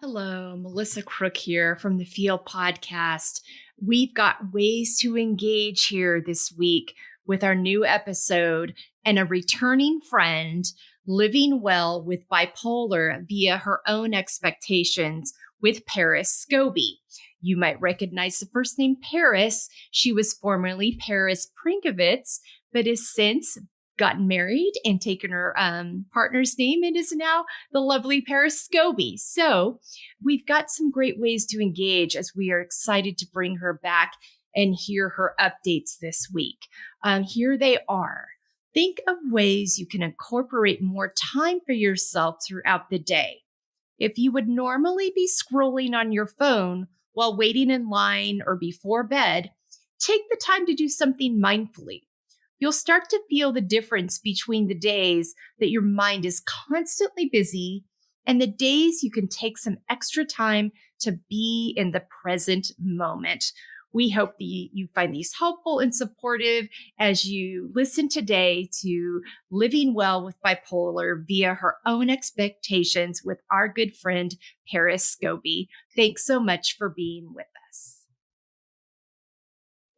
Hello, Melissa Crook here from the Feel Podcast. We've got ways to engage here this week with our new episode and a returning friend living well with bipolar via her own expectations with Paris Scobie. You might recognize the first name Paris. She was formerly Paris Prynkiewicz, but has since gotten married and taken her partner's name and is now the lovely Paris Scobie. So we've got some great ways to engage as we are excited to bring her back and hear her updates this week. Here they are. Think of ways you can incorporate more time for yourself throughout the day. If you would normally be scrolling on your phone while waiting in line or before bed, take the time to do something mindfully. You'll start to feel the difference between the days that your mind is constantly busy and the days you can take some extra time to be in the present moment. We hope that you find these helpful and supportive as you listen today to Living Well with Bipolar via her own expectations with our good friend, Paris Scobie. Thanks so much for being with us.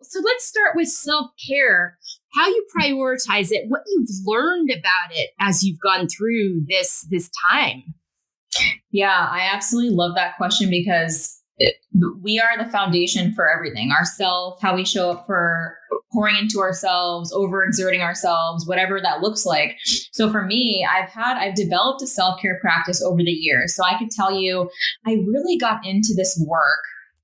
So let's start with self-care, how you prioritize it, what you've learned about it as you've gone through this time. Yeah, I absolutely love that question because we are the foundation for everything. Ourself, how we show up for pouring into ourselves, overexerting ourselves, whatever that looks like. So for me, I've developed a self-care practice over the years. So I could tell you, I really got into this work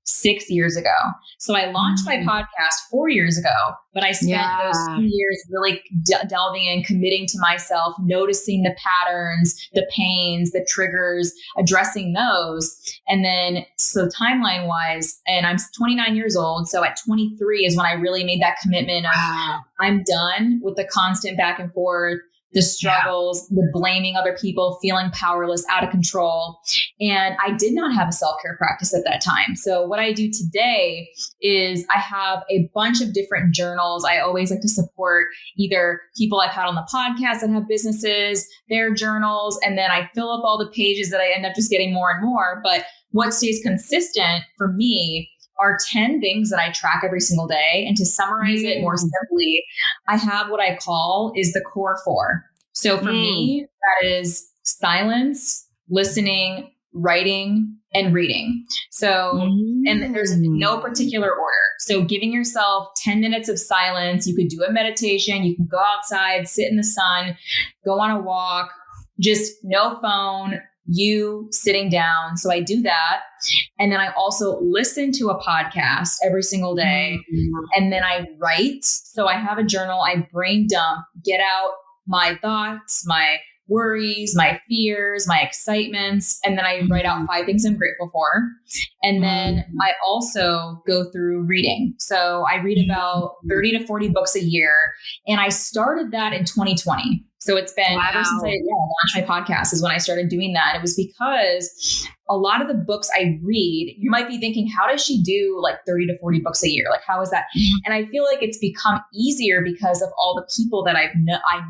6 years ago. So I launched my podcast 4 years ago, but I spent those 2 years really delving in, committing to myself, noticing the patterns, the pains, the triggers, addressing those. And then, so timeline wise, and I'm 29 years old. So at 23 is when I really made that commitment of I'm done with the constant back and forth, the struggles, the blaming other people, feeling powerless, out of control. And I did not have a self-care practice at that time. So what I do today is I have a bunch of different journals. I always like to support either people I've had on the podcast that have businesses, their journals, and then I fill up all the pages that I end up just getting more and more. But what stays consistent for me are 10 things that I track every single day. And to summarize it more simply, I have what I call is the core four. So for me, that is silence, listening, writing, and reading. So, and there's no particular order. So giving yourself 10 minutes of silence, you could do a meditation, you can go outside, sit in the sun, go on a walk, just no phone, you sitting down. So I do that. And then I also listen to a podcast every single day. And then I write. So I have a journal, I brain dump, get out my thoughts, my worries, my fears, my excitements. And then I write out 5 things I'm grateful for. And then I also go through reading. So I read about 30 to 40 books a year. And I started that in 2020. So it's been ever since I launched my podcast is when I started doing that. And it was because a lot of the books I read, you might be thinking, how does she do like 30 to 40 books a year? Like, how is that? And I feel like it's become easier because of all the people that I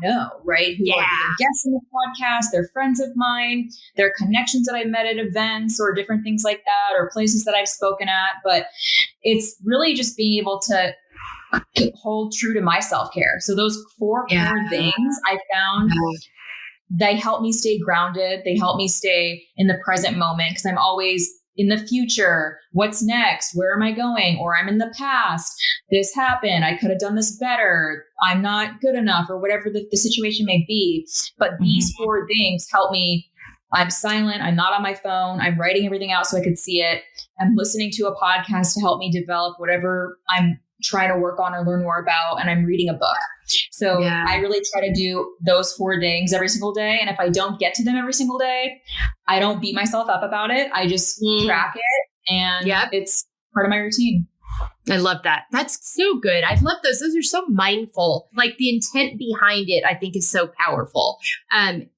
know, right? Who are either guests in the podcast, they're friends of mine, they're connections that I met at events or different things like that, or places that I've spoken at. But it's really just being able to hold true to my self-care. So those 4 core things I found, they help me stay grounded. They help me stay in the present moment because I'm always in the future. What's next? Where am I going? Or I'm in the past. This happened. I could have done this better. I'm not good enough or whatever the situation may be. But these 4 things help me. I'm silent. I'm not on my phone. I'm writing everything out so I could see it. I'm listening to a podcast to help me develop whatever I'm trying to work on or learn more about. And I'm reading a book. So I really try to do those 4 things every single day. And if I don't get to them every single day, I don't beat myself up about it. I just track it and it's part of my routine. I love that. That's so good. I love those. Those are so mindful. Like the intent behind it, I think is so powerful. And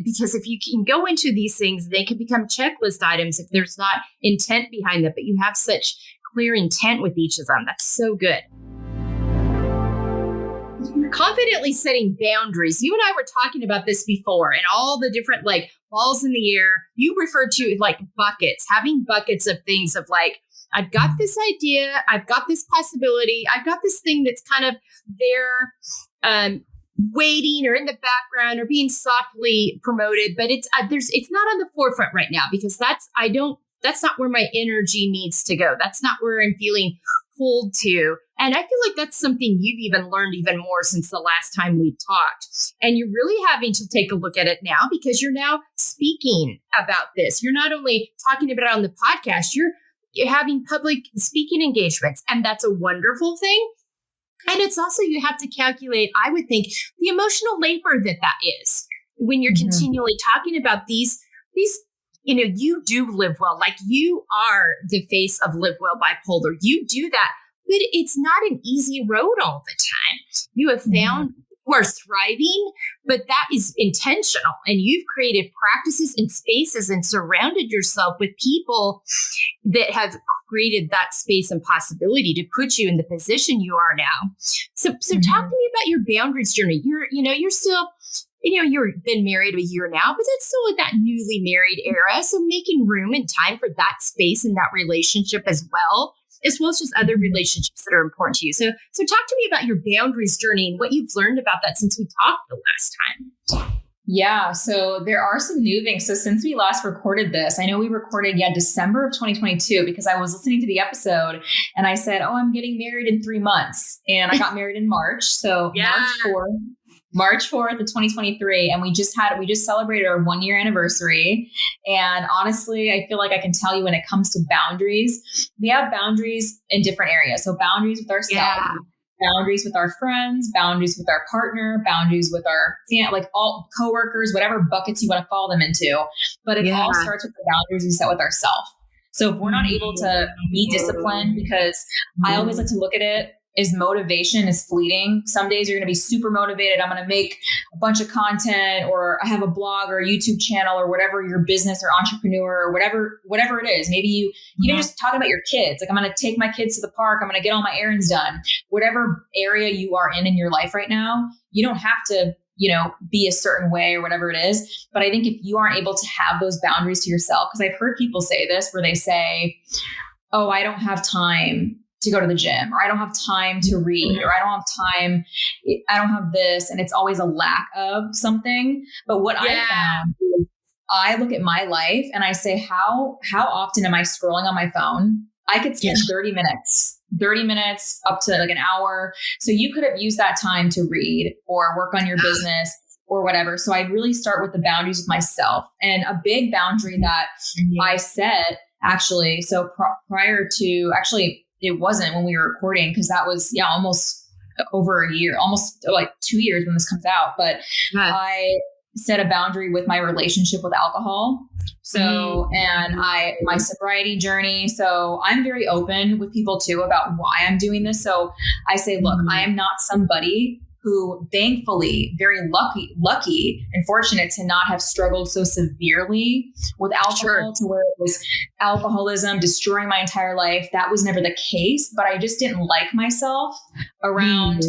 because if you can go into these things, they can become checklist items if there's not intent behind them, but you have such clear intent with each of them. That's so good. confidently setting boundaries. You and I were talking about this before, and all the different like balls in the air. You referred to like buckets, having buckets of things of like, I've got this idea, I've got this possibility, I've got this thing that's kind of there, waiting or in the background or being softly promoted, but it's not on the forefront right now because that's not where my energy needs to go. That's not where I'm feeling pulled to. And I feel like that's something you've even learned even more since the last time we talked. And you're really having to take a look at it now because you're now speaking about this. You're not only talking about it on the podcast, you're having public speaking engagements. And that's a wonderful thing. And it's also, you have to calculate, I would think, the emotional labor that is when you're continually talking about these, you do live well, like you are the face of Live Well Bipolar. You do that, but it's not an easy road all the time. You have found you are thriving, but that is intentional. And you've created practices and spaces and surrounded yourself with people that have created that space and possibility to put you in the position you are now. So talk to me about your boundaries journey. You're still, you've been married a year now, but that's still in that newly married era. So making room and time for that space and that relationship as well as just other relationships that are important to you. So talk to me about your boundaries journey and what you've learned about that since we talked the last time. Yeah. So there are some new things. So since we last recorded this, I know we recorded, December of 2022, because I was listening to the episode and I said, I'm getting married in 3 months, and I got married in March. So March 4th of 2023. And we just celebrated our 1-year anniversary. And honestly, I feel like I can tell you when it comes to boundaries, we have boundaries in different areas. So boundaries with ourselves, boundaries with our friends, boundaries with our partner, boundaries with our all coworkers, whatever buckets you want to fall them into. But it all starts with the boundaries we set with ourselves. So if we're not able to be disciplined, because I always like to look at it is motivation is fleeting. Some days you're going to be super motivated. I'm going to make a bunch of content, or I have a blog or a YouTube channel or whatever your business or entrepreneur or whatever it is. Maybe you just talk about your kids. Like, I'm going to take my kids to the park. I'm going to get all my errands done. Whatever area you are in your life right now, you don't have to, be a certain way or whatever it is. But I think if you aren't able to have those boundaries to yourself, because I've heard people say this where they say, I don't have time to go to the gym, or I don't have time to read, or I don't have this. And it's always a lack of something. But what I found, I look at my life and I say, how often am I scrolling on my phone? I could spend 30 minutes up to like an hour. So you could have used that time to read or work on your business or whatever. So I really start with the boundaries with myself. And a big boundary that I set actually, so prior to it wasn't when we were recording, because that was almost over a year, almost like 2 years when this comes out. But I set a boundary with my relationship with alcohol. So, and my sobriety journey. So I'm very open with people too about why I'm doing this. So I say, look, I am not somebody who, thankfully, very lucky and fortunate to not have struggled so severely with alcohol to where it was alcoholism destroying my entire life. That was never the case, but I just didn't like myself around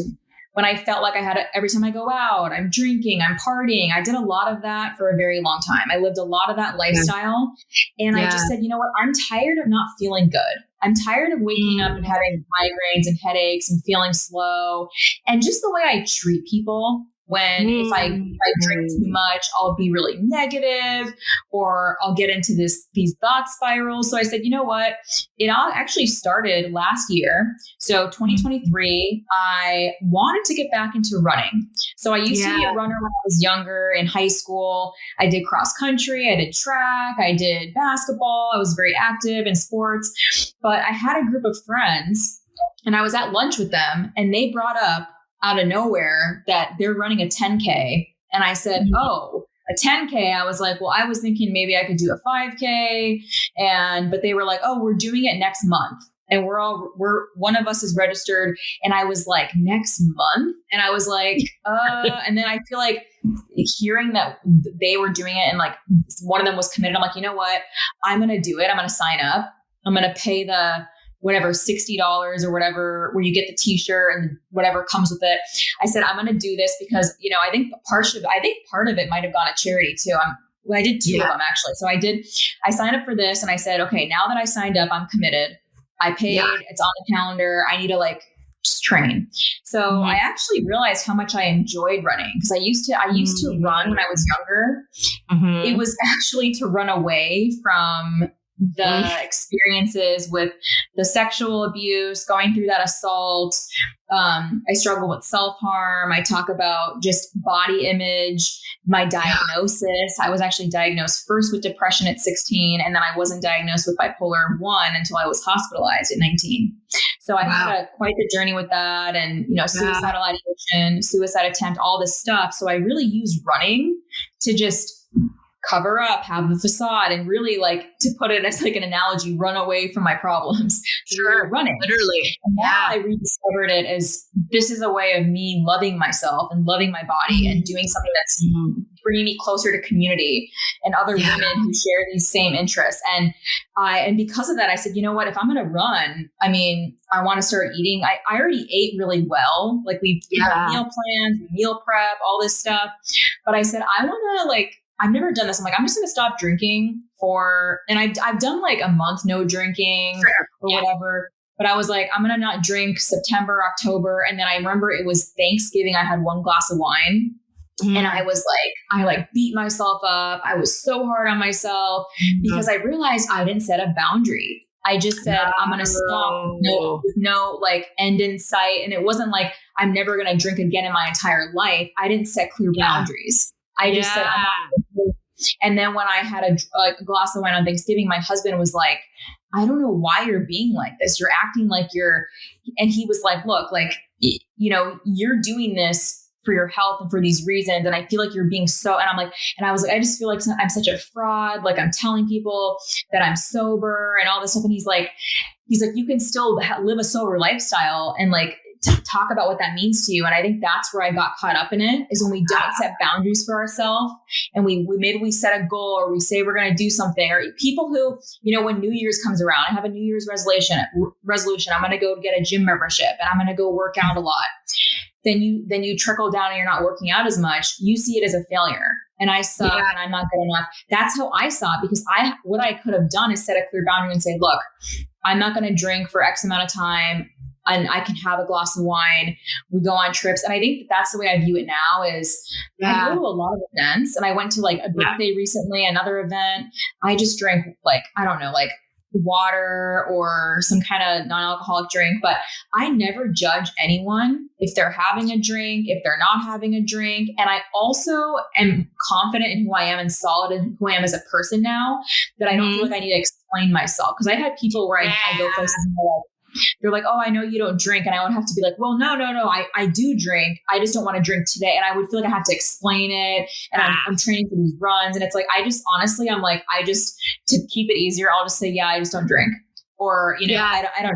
when I felt like I had every time I go out, I'm drinking, I'm partying. I did a lot of that for a very long time. I lived a lot of that lifestyle. And I just said, you know what? I'm tired of not feeling good. I'm tired of waking up and having migraines and headaches and feeling slow. And just the way I treat people, when if I drink too much, I'll be really negative, or I'll get into these thought spirals. So I said, you know what? It all actually started last year. So 2023, I wanted to get back into running. So I used to be a runner when I was younger in high school. I did cross country, I did track, I did basketball. I was very active in sports, but I had a group of friends and I was at lunch with them, and they brought up out of nowhere that they're running a 10K. And I said, a 10K. I was like, well, I was thinking maybe I could do a 5K. But they were like, we're doing it next month. And one of us is registered. And I was like, next month? And I was like, and then I feel like hearing that they were doing it and like one of them was committed, I'm like, you know what? I'm going to do it. I'm going to sign up. I'm going to pay the whatever, $60 or whatever, where you get the t-shirt and whatever comes with it. I said, I'm going to do this because, you know, I think part of it might've gone to charity too. I did two of them actually. So I signed up for this and I said, okay, now that I signed up, I'm committed. I paid, it's on the calendar. I need to like just train. So I actually realized how much I enjoyed running because I used to run when I was younger. It was actually to run away from the experiences with the sexual abuse, going through that assault. I struggle with self-harm. I talk about just body image, my diagnosis. I was actually diagnosed first with depression at 16, and then I wasn't diagnosed with bipolar 1 until I was hospitalized at 19. So I had quite the journey with that, and, you know, suicidal ideation, suicide attempt, all this stuff. So I really used running to just cover up, have the facade, and really, like, to put it as like an analogy, run away from my problems. Running. Literally. And now I rediscovered it as this is a way of me loving myself and loving my body and doing something that's bringing me closer to community and other women who share these same interests. And because of that, I said, you know what, if I'm going to run, I mean, I want to start eating. I already ate really well. Like we had meal plans, meal prep, all this stuff. But I said, I want to, like, I've never done this. I'm like, I'm just going to stop drinking and I've done like a month, no drinking or whatever. But I was like, I'm going to not drink September, October. And then I remember it was Thanksgiving. I had one glass of wine and I was like, I beat myself up. I was so hard on myself because I realized I didn't set a boundary. I just said, I'm going to stop with no like end in sight. And it wasn't like, I'm never going to drink again in my entire life. I didn't set clear boundaries. I just said, I'm not. And then when I had a glass of wine on Thanksgiving, my husband was like, I don't know why you're being like this. You're acting like and he was like, look, like, you know, you're doing this for your health and for these reasons. And I feel like you're being and I'm like, and I was like, I just feel like I'm such a fraud. Like I'm telling people that I'm sober and all this stuff. And he's like, you can still live a sober lifestyle and like, to talk about what that means to you. And I think that's where I got caught up in it, is when we don't set boundaries for ourselves and maybe we set a goal or we say we're going to do something, or people who, you know, when New Year's comes around, I have a New Year's resolution. I'm going to go get a gym membership and I'm going to go work out a lot. Then you trickle down and you're not working out as much. You see it as a failure and I suck and I'm not good enough. That's how I saw it, because what I could have done is set a clear boundary and say, look, I'm not going to drink for X amount of time. And I can have a glass of wine. We go on trips. And I think that's the way I view it now is I go to a lot of events, and I went to like a birthday recently, another event. I just drank like, I don't know, like water or some kind of non-alcoholic drink, but I never judge anyone if they're having a drink, if they're not having a drink. And I also am confident in who I am and solid in who I am as a person now, that I don't feel like I need to explain myself. Because I've had people where I go places and they're like, oh, I know you don't drink. And I would have to be like, well, no. I do drink. I just don't want to drink today. And I would feel like I have to explain it. And I'm training for these runs. And it's like, to keep it easier, I'll just say, I just don't drink. Or, you know, I don't know.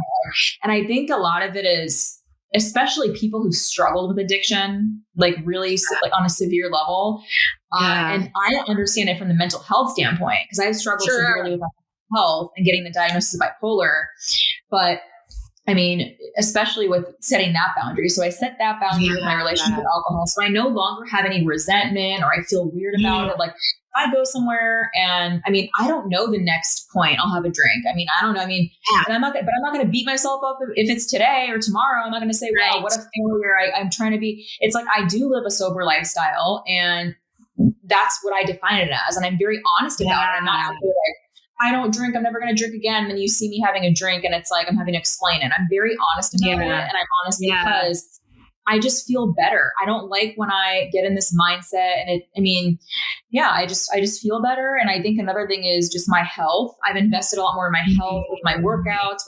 And I think a lot of it is, especially people who struggled with addiction, like really like on a severe level. And I understand it from the mental health standpoint, because I've struggled severely with my health and getting the diagnosis of bipolar. But I mean, especially with setting that boundary. So I set that boundary with my relationship with alcohol. So I no longer have any resentment or I feel weird about it. Like if I go somewhere and I mean, I don't know the next point I'll have a drink. I mean, I don't know. I mean, and I'm not going to beat myself up if it's today or tomorrow. I'm not going to say, wow, what a failure. I'm trying to be. It's like, I do live a sober lifestyle, and that's what I define it as. And I'm very honest about it. I'm not out there like, I don't drink, I'm never going to drink again. And then you see me having a drink and it's like, I'm having to explain it. I'm very honest about it. And I'm honest because I just feel better. I don't like when I get in this mindset and I just feel better. And I think another thing is just my health. I've invested a lot more in my health with my workouts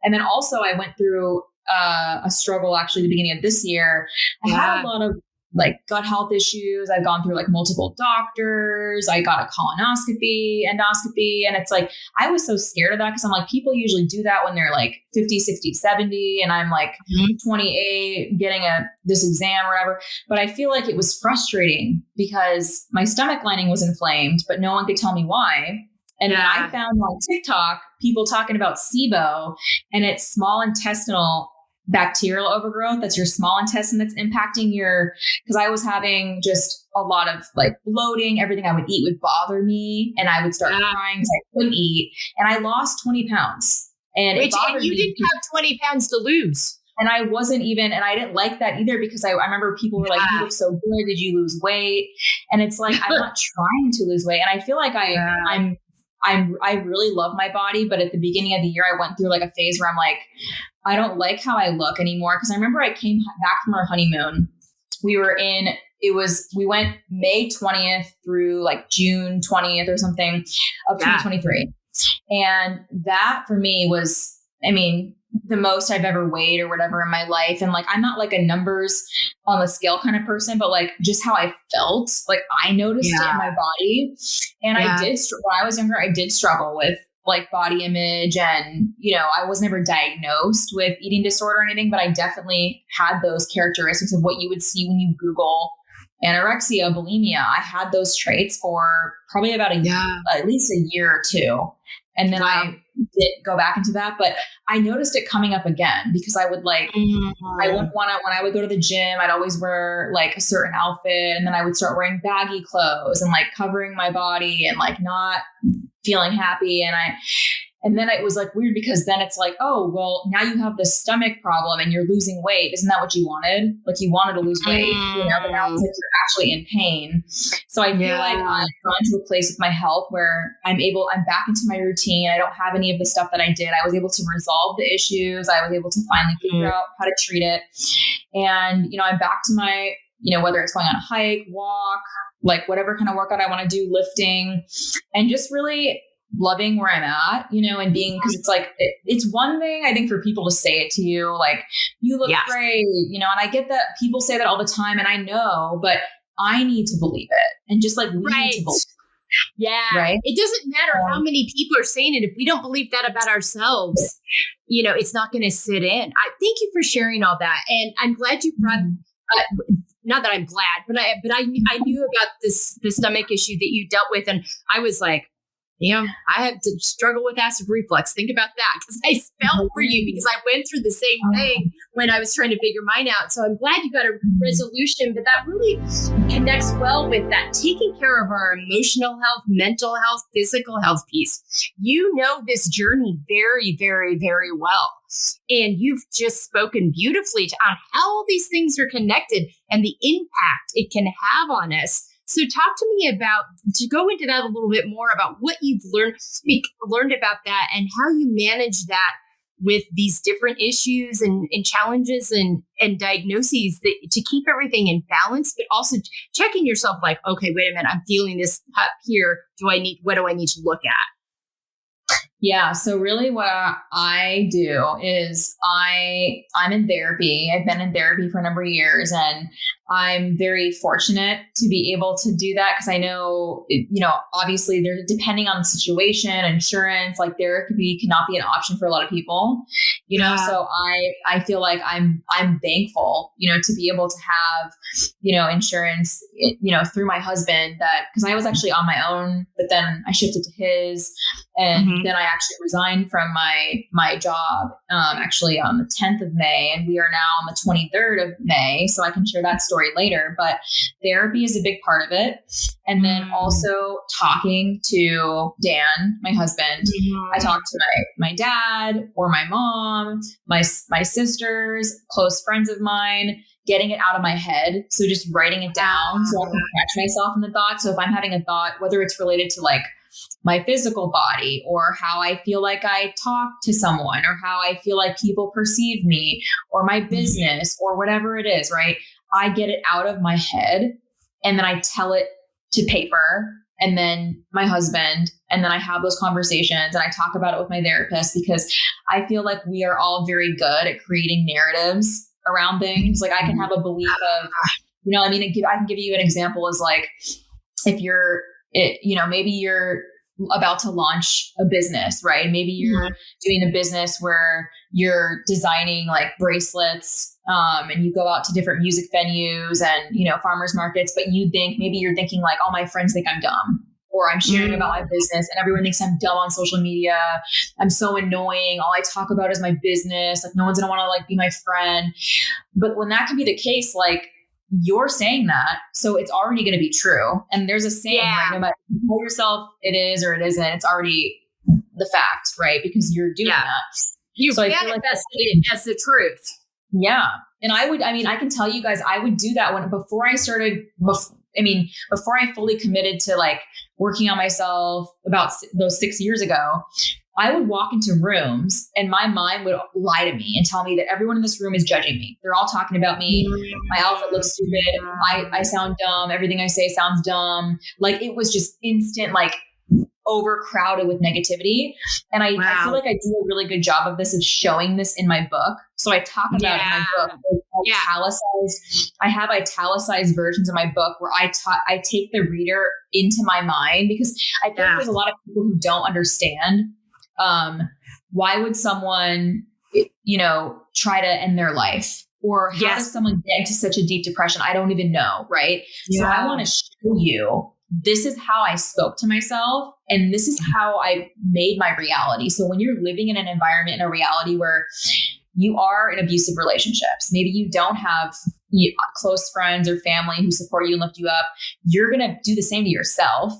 and then also I went through a struggle actually at the beginning of this year. I had a lot of like gut health issues. I've gone through like multiple doctors. I got a colonoscopy, endoscopy. And it's like, I was so scared of that because I'm like, people usually do that when they're like 50, 60, 70. And I'm like 28 getting this exam or whatever. But I feel like it was frustrating because my stomach lining was inflamed, but no one could tell me why. And then I found on TikTok people talking about SIBO, and it's small intestinal bacterial overgrowth. That's your small intestine that's impacting because I was having just a lot of like bloating. Everything I would eat would bother me, and I would start crying because I couldn't eat. And I lost 20 pounds. And you didn't have 20 pounds to lose. And I wasn't even, and I didn't like that either, because I remember people were like, you look so good. Did you lose weight? And it's like, I'm not trying to lose weight. And I feel like I really love my body. But at the beginning of the year, I went through like a phase where I'm like, I don't like how I look anymore. Cause I remember I came back from our honeymoon. We went May 20th through like June 20th or something of 2023. And that for me was, the most I've ever weighed or whatever in my life. And like, I'm not like a numbers on the scale kind of person, but like just how I felt, like I noticed it in my body. And I did, when I was younger, I did struggle with like body image, and, I was never diagnosed with eating disorder or anything, but I definitely had those characteristics of what you would see when you Google anorexia, bulimia. I had those traits for probably about at least a year or two. And then I did go back into that, but I noticed it coming up again, because I would like, I wouldn't want to, when I would go to the gym, I'd always wear like a certain outfit, and then I would start wearing baggy clothes and like covering my body and like not feeling happy. And then it was like weird, because then it's like, oh, well, now you have this stomach problem and you're losing weight. Isn't that what you wanted? Like you wanted to lose weight, but now it's like you're actually in pain. So I feel like I've gone to a place with my health where I'm back into my routine. I don't have any of the stuff that I did. I was able to resolve the issues. I was able to finally figure out how to treat it. And, I'm back to my, whether it's going on a hike, walk, like whatever kind of workout I want to do, lifting, and just really loving where I'm at, and being, because it's like, it's one thing, I think, for people to say it to you, like, you look great, and I get that people say that all the time, and I know, but I need to believe it. And just like, we need to believe it. Yeah. Right. It doesn't matter how many people are saying it. If we don't believe that about ourselves, it's not going to sit in. I thank you for sharing all that. And I'm glad you brought, not that I'm glad, but I knew about the stomach issue that you dealt with. And I was like, I had to struggle with acid reflux. Think about that, because I felt for you, because I went through the same thing when I was trying to figure mine out. So I'm glad you got a resolution, but that really connects well with that taking care of our emotional health, mental health, physical health piece. You know this journey very, very, very well. And you've just spoken beautifully on how all these things are connected and the impact it can have on us. So talk to me to go into that a little bit more about what you've learned about that, and how you manage that with these different issues and challenges and diagnoses, to keep everything in balance, but also checking yourself like, okay, wait a minute, I'm feeling this up here. What do I need to look at? Yeah. So really what I do is I'm in therapy. I've been in therapy for a number of years, and I'm very fortunate to be able to do that, because I know, obviously they're depending on the situation, insurance, like therapy cannot be an option for a lot of people, so I feel like I'm thankful, to be able to have, insurance, through my husband, that, because I was actually on my own, but then I shifted to his, and then I actually resigned from my job, actually on the 10th of May, and we are now on the 23rd of May. So I can share that story later, but therapy is a big part of it. And then also talking to Dan, my husband. I talk to my dad or my mom, my sisters, close friends of mine, getting it out of my head. So just writing it down so I can catch myself in the thought. So if I'm having a thought, whether it's related to like my physical body, or how I feel like I talk to someone, or how I feel like people perceive me, or my business, or whatever it is, right? I get it out of my head, and then I tell it to paper, and then my husband, and then I have those conversations, and I talk about it with my therapist, because I feel like we are all very good at creating narratives around things. Like I can have a belief of, I can give you an example, is like, if maybe you're about to launch a business, right? Maybe you're doing a business where you're designing like bracelets, and you go out to different music venues and, farmers markets, but you're thinking like, all my friends think I'm dumb, or I'm sharing about my business and everyone thinks I'm dumb on social media. I'm so annoying. All I talk about is my business. Like no one's going to want to like be my friend. But when that can be the case, like you're saying that, so it's already going to be true. And there's a saying, right? No matter you tell yourself it is or it isn't, it's already the fact, right? Because you're doing that. You manifested it as the truth. Yeah. And I can tell you guys, I would do that before I fully committed to like working on myself about those 6 years ago, I would walk into rooms and my mind would lie to me and tell me that everyone in this room is judging me. They're all talking about me. My outfit looks stupid. I sound dumb. Everything I say sounds dumb. Like it was just instant, like overcrowded with negativity. And I feel like I do a really good job of this, of showing this in my book. So I talk about it in my book. I have italicized versions of my book where I take the reader into my mind, because I feel like there's a lot of people who don't understand why would someone, try to end their life, or how does someone get into such a deep depression? I don't even know. Right. So I want to show you, this is how I spoke to myself, and this is how I made my reality. So when you're living in an environment, in a reality where you are in abusive relationships, maybe you don't have close friends or family who support you and lift you up, you're going to do the same to yourself.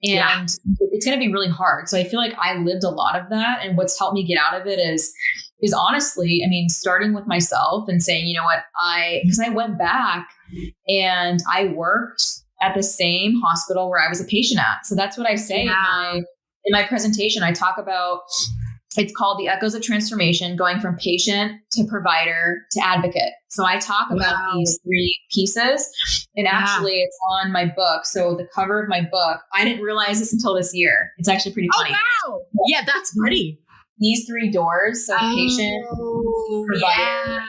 And it's going to be really hard. So I feel like I lived a lot of that. And what's helped me get out of it is honestly, starting with myself and saying, you know what, because I went back and I worked at the same hospital where I was a patient at. So that's what I say in my presentation. I talk about, it's called The Echoes of Transformation, going from patient to provider to advocate. So I talk about these 3 pieces, and actually it's on my book. So the cover of my book, I didn't realize this until this year. It's actually pretty funny. Oh, wow. Yeah, that's pretty. These 3 doors. So patient, provider,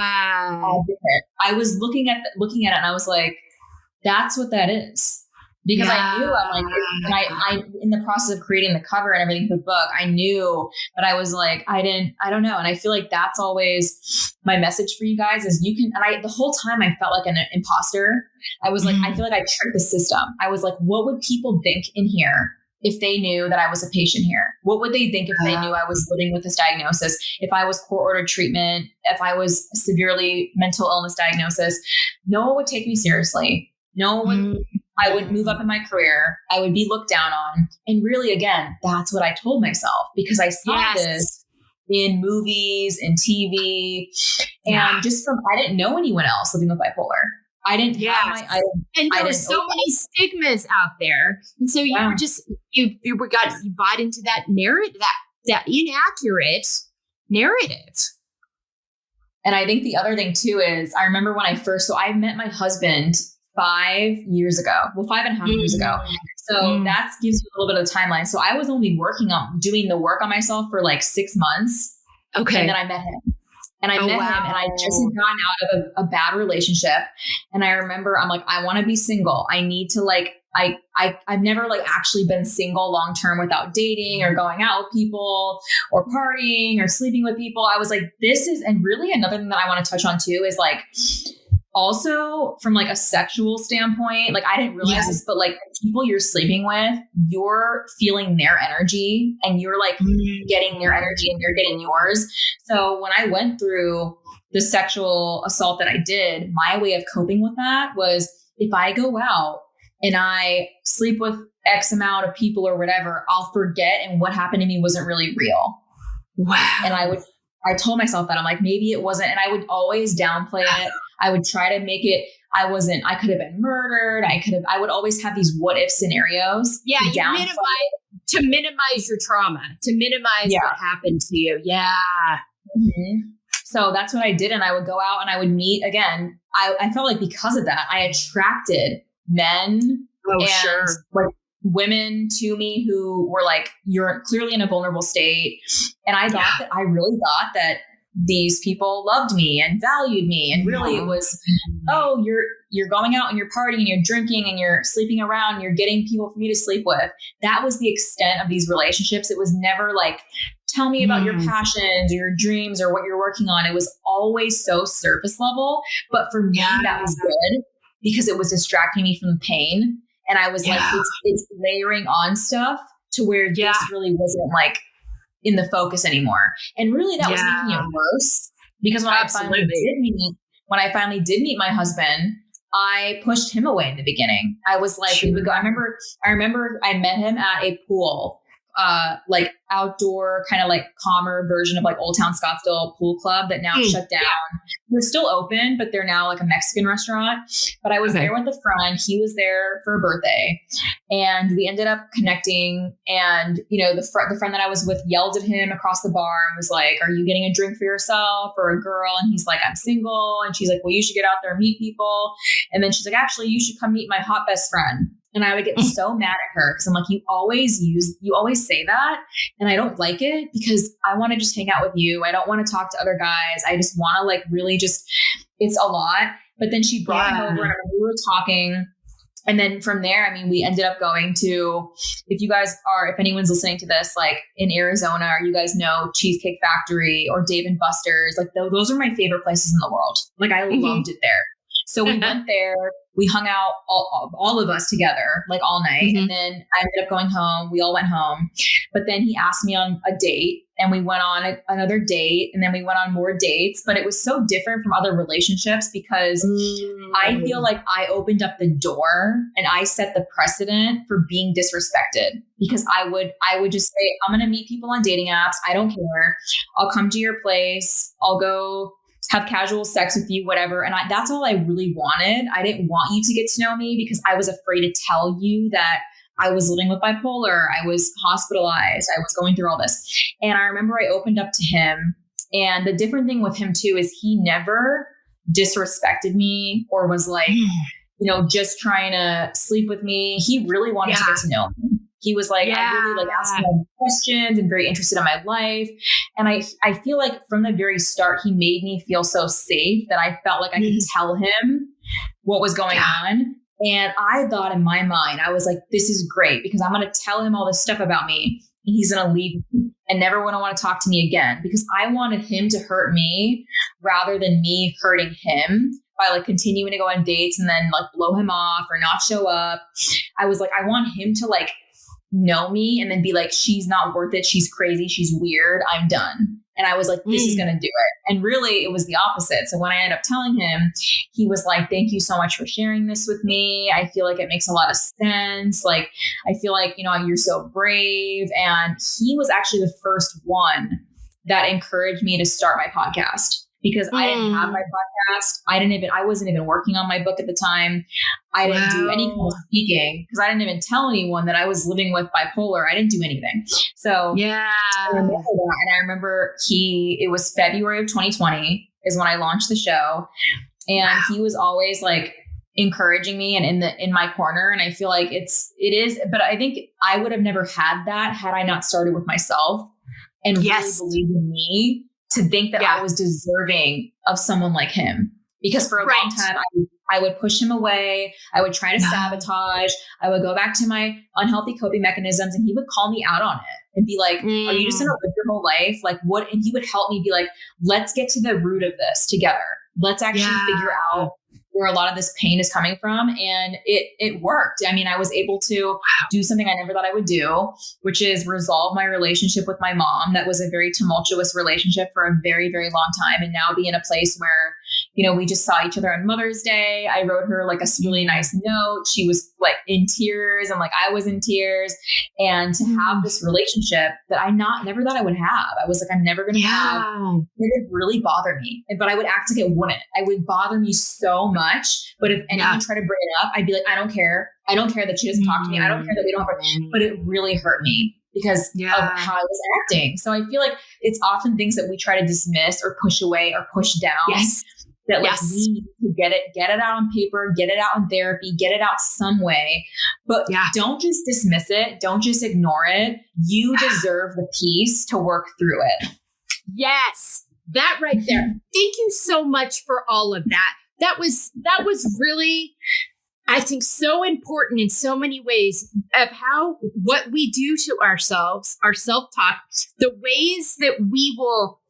advocate. I was looking at it and I was like, that's what that is. Because I knew I in the process of creating the cover and everything for the book, I knew, but I was like, I don't know. And I feel like that's always my message for you guys is the whole time I felt like an imposter. I was like, I feel like I tricked the system. I was like, what would people think in here if they knew that I was a patient here? What would they think if they knew I was living with this diagnosis? If I was court-ordered treatment, if I was severely mental illness diagnosis, no one would take me seriously. No one would. I would move up in my career. I would be looked down on. And really, again, that's what I told myself, because I saw this in movies and TV, and I didn't know anyone else living with bipolar. I didn't have and there were so many stigmas out there. And so you were just, you bought into that narrative, that inaccurate narrative. And I think the other thing too is, I remember when I met my husband 5 years ago. Well, 5.5 years ago. So that gives you a little bit of the timeline. So I was only doing the work on myself for like 6 months. Okay. And then I met him. And I met him, and I just had gotten out of a bad relationship. And I remember I'm like, I want to be single. I need to I've never actually been single long term without dating or going out with people or partying or sleeping with people. I was like, and really another thing that I want to touch on too is also from a sexual standpoint, I didn't realize this, but people you're sleeping with, you're feeling their energy and you're getting their energy and you're getting yours. So when I went through the sexual assault that I did, my way of coping with that was, if I go out and I sleep with X amount of people or whatever, I'll forget. And what happened to me wasn't really real. Wow. And I told myself that. I'm like, maybe it wasn't. And I would always downplay it. I would try to make it, I could have been murdered. I would always have these what if scenarios. Yeah. To minimize your trauma, to minimize what happened to you. Yeah. Mm-hmm. So that's what I did. And I would go out and I would meet again. I felt like because of that, I attracted men women to me who were you're clearly in a vulnerable state. And I really thought that these people loved me and valued me. And really it was, you're going out and you're partying and you're drinking and you're sleeping around and you're getting people for me to sleep with. That was the extent of these relationships. It was never tell me about your passions or your dreams or what you're working on. It was always so surface level. But for me, that was good because it was distracting me from the pain. And I was like, it's layering on stuff to where this really wasn't like in the focus anymore. And really that was making it worse, because when I finally did meet my husband, I pushed him away in the beginning. I was like, we would go. I remember I met him at a pool, like outdoor kind of like calmer version of like Old Town Scottsdale pool club that now shut down. They're still open, but they're now like a Mexican restaurant. But I was there with a friend. He was there for a birthday, and we ended up connecting. And, you know, the friend that I was with yelled at him across the bar and was like, "Are you getting a drink for yourself or a girl?" And he's like, "I'm single." And she's like, "Well, you should get out there and meet people." And then she's like, "Actually, you should come meet my hot best friend." And I would get so mad at her because I'm like, you always say that. And I don't like it because I want to just hang out with you. I don't want to talk to other guys. I just want to like really just, it's a lot. But then she brought him over and we were talking. And then from there, I mean, we ended up going to, if anyone's listening to this, like in Arizona, or you guys know Cheesecake Factory or Dave and Buster's, like those are my favorite places in the world. Like I loved it there. So we went there, we hung out, all of us together, like all night. And then I ended up going home. We all went home. But then he asked me on a date, and we went on another date, and then we went on more dates. But it was so different from other relationships because I feel like I opened up the door and I set the precedent for being disrespected, because I would just say, I'm going to meet people on dating apps. I don't care. I'll come to your place. I'll go have casual sex with you, whatever. And that's all I really wanted. I didn't want you to get to know me because I was afraid to tell you that I was living with bipolar. I was hospitalized. I was going through all this. And I remember I opened up to him. And the different thing with him too, is he never disrespected me or was like, you know, just trying to sleep with me. He really wanted to get to know me. He was like, I really like asking him questions and very interested in my life. And I feel like from the very start, he made me feel so safe that I felt like I could tell him what was going on. And I thought in my mind, I was like, this is great because I'm going to tell him all this stuff about me. And he's going to leave me and never want to talk to me again, because I wanted him to hurt me rather than me hurting him by like continuing to go on dates and then like blow him off or not show up. I was like, I want him to like know me and then be like, she's not worth it. She's crazy. She's weird. I'm done. And I was like, this is going to do it. And really it was the opposite. So when I ended up telling him, he was like, thank you so much for sharing this with me. I feel like it makes a lot of sense. Like, I feel like, you know, you're so brave. And he was actually the first one that encouraged me to start my podcast, because I didn't have my podcast. I wasn't even working on my book at the time. I didn't do any kind of speaking because I didn't even tell anyone that I was living with bipolar. I didn't do anything. So I remember that. And I remember it was February of 2020 is when I launched the show. And he was always like encouraging me and in my corner. And I feel like it is, but I think I would have never had that had I not started with myself and really believed in me, to think that I was deserving of someone like him. Because for a long time, I would push him away. I would try to sabotage. I would go back to my unhealthy coping mechanisms, and he would call me out on it and be like, are you just going to live your whole life? Like what? And he would help me be like, let's get to the root of this together. Let's actually figure out where a lot of this pain is coming from. And it worked. I mean, I was able to do something I never thought I would do, which is resolve my relationship with my mom. That was a very tumultuous relationship for a very, very long time. And now be in a place where, you know, we just saw each other on Mother's Day. I wrote her like a really nice note. She was like in tears, and like I was in tears. And to have this relationship that I never thought I would have. I was like, I'm never going to have. It would really bother me, but I would act like it wouldn't. It would bother me so much. But if anyone tried to bring it up, I'd be like, I don't care. I don't care that she doesn't talk to me. I don't care that we don't have, but it really hurt me because of how I was acting. So I feel like it's often things that we try to dismiss or push away or push down. That like we need to get it out on paper, get it out in therapy, get it out some way. But don't just dismiss it. Don't just ignore it. You deserve the peace to work through it. Yes. That right there. Thank you so much for all of that. That was really, I think, so important in so many ways of what we do to ourselves, our self-talk, the ways that we will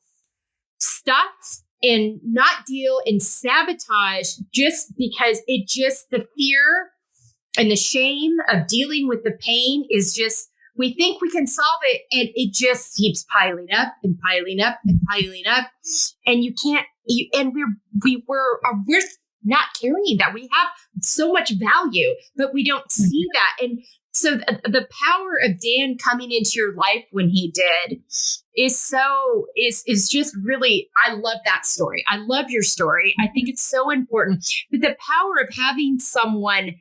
stuff and not deal and sabotage just because the fear And the shame of dealing with the pain is just, we think we can solve it, and it just keeps piling up and piling up and piling up. And you can't, and we're not carrying that. We have so much value, but we don't see that. And so the power of Dan coming into your life when he did is just really, I love that story. I love your story. I think it's so important. But the power of having someone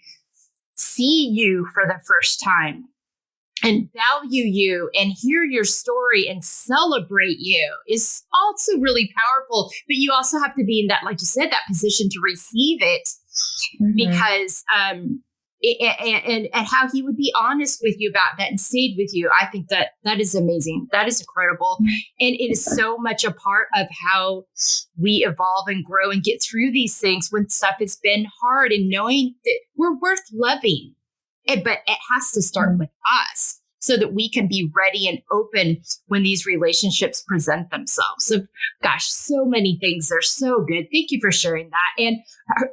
see you for the first time and value you and hear your story and celebrate you is also really powerful. But you also have to be in that, like you said, that position to receive it, because and how he would be honest with you about that and stayed with you. I think that is amazing. That is incredible. And it is so much a part of how we evolve and grow and get through these things when stuff has been hard, and knowing that we're worth loving. But it has to start with us so that we can be ready and open when these relationships present themselves. So, gosh, so many things are so good. Thank you for sharing that. And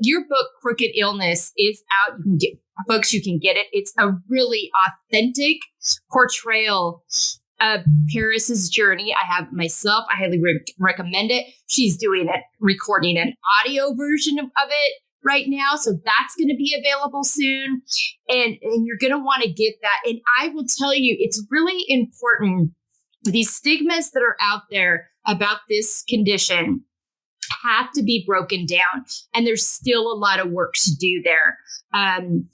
your book, Crooked Illness, is out. You can get, folks, you can get it. It's a really authentic portrayal of Paris's journey. I have myself. I highly recommend it. She's doing it, recording an audio version of it right now. So that's going to be available soon. And you're going to want to get that. And I will tell you, it's really important. These stigmas that are out there about this condition have to be broken down. And there's still a lot of work to do there. And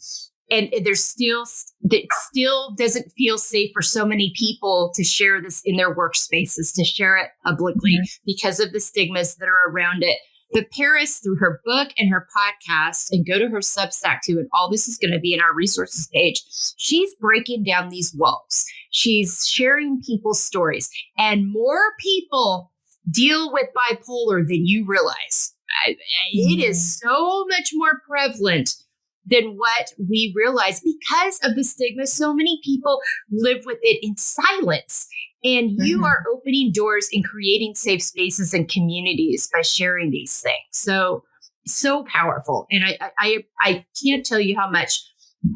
there's still, it still doesn't feel safe for so many people to share this in their workspaces, to share it publicly because of the stigmas that are around it. But Paris, through her book and her podcast, and go to her Substack too, and all this is going to be in our resources page, she's breaking down these walls. She's sharing people's stories, and more people deal with bipolar than you realize. It is so much more prevalent than what we realize because of the stigma. So many people live with it in silence. And you are opening doors and creating safe spaces and communities by sharing these things. So powerful. And I can't tell you how much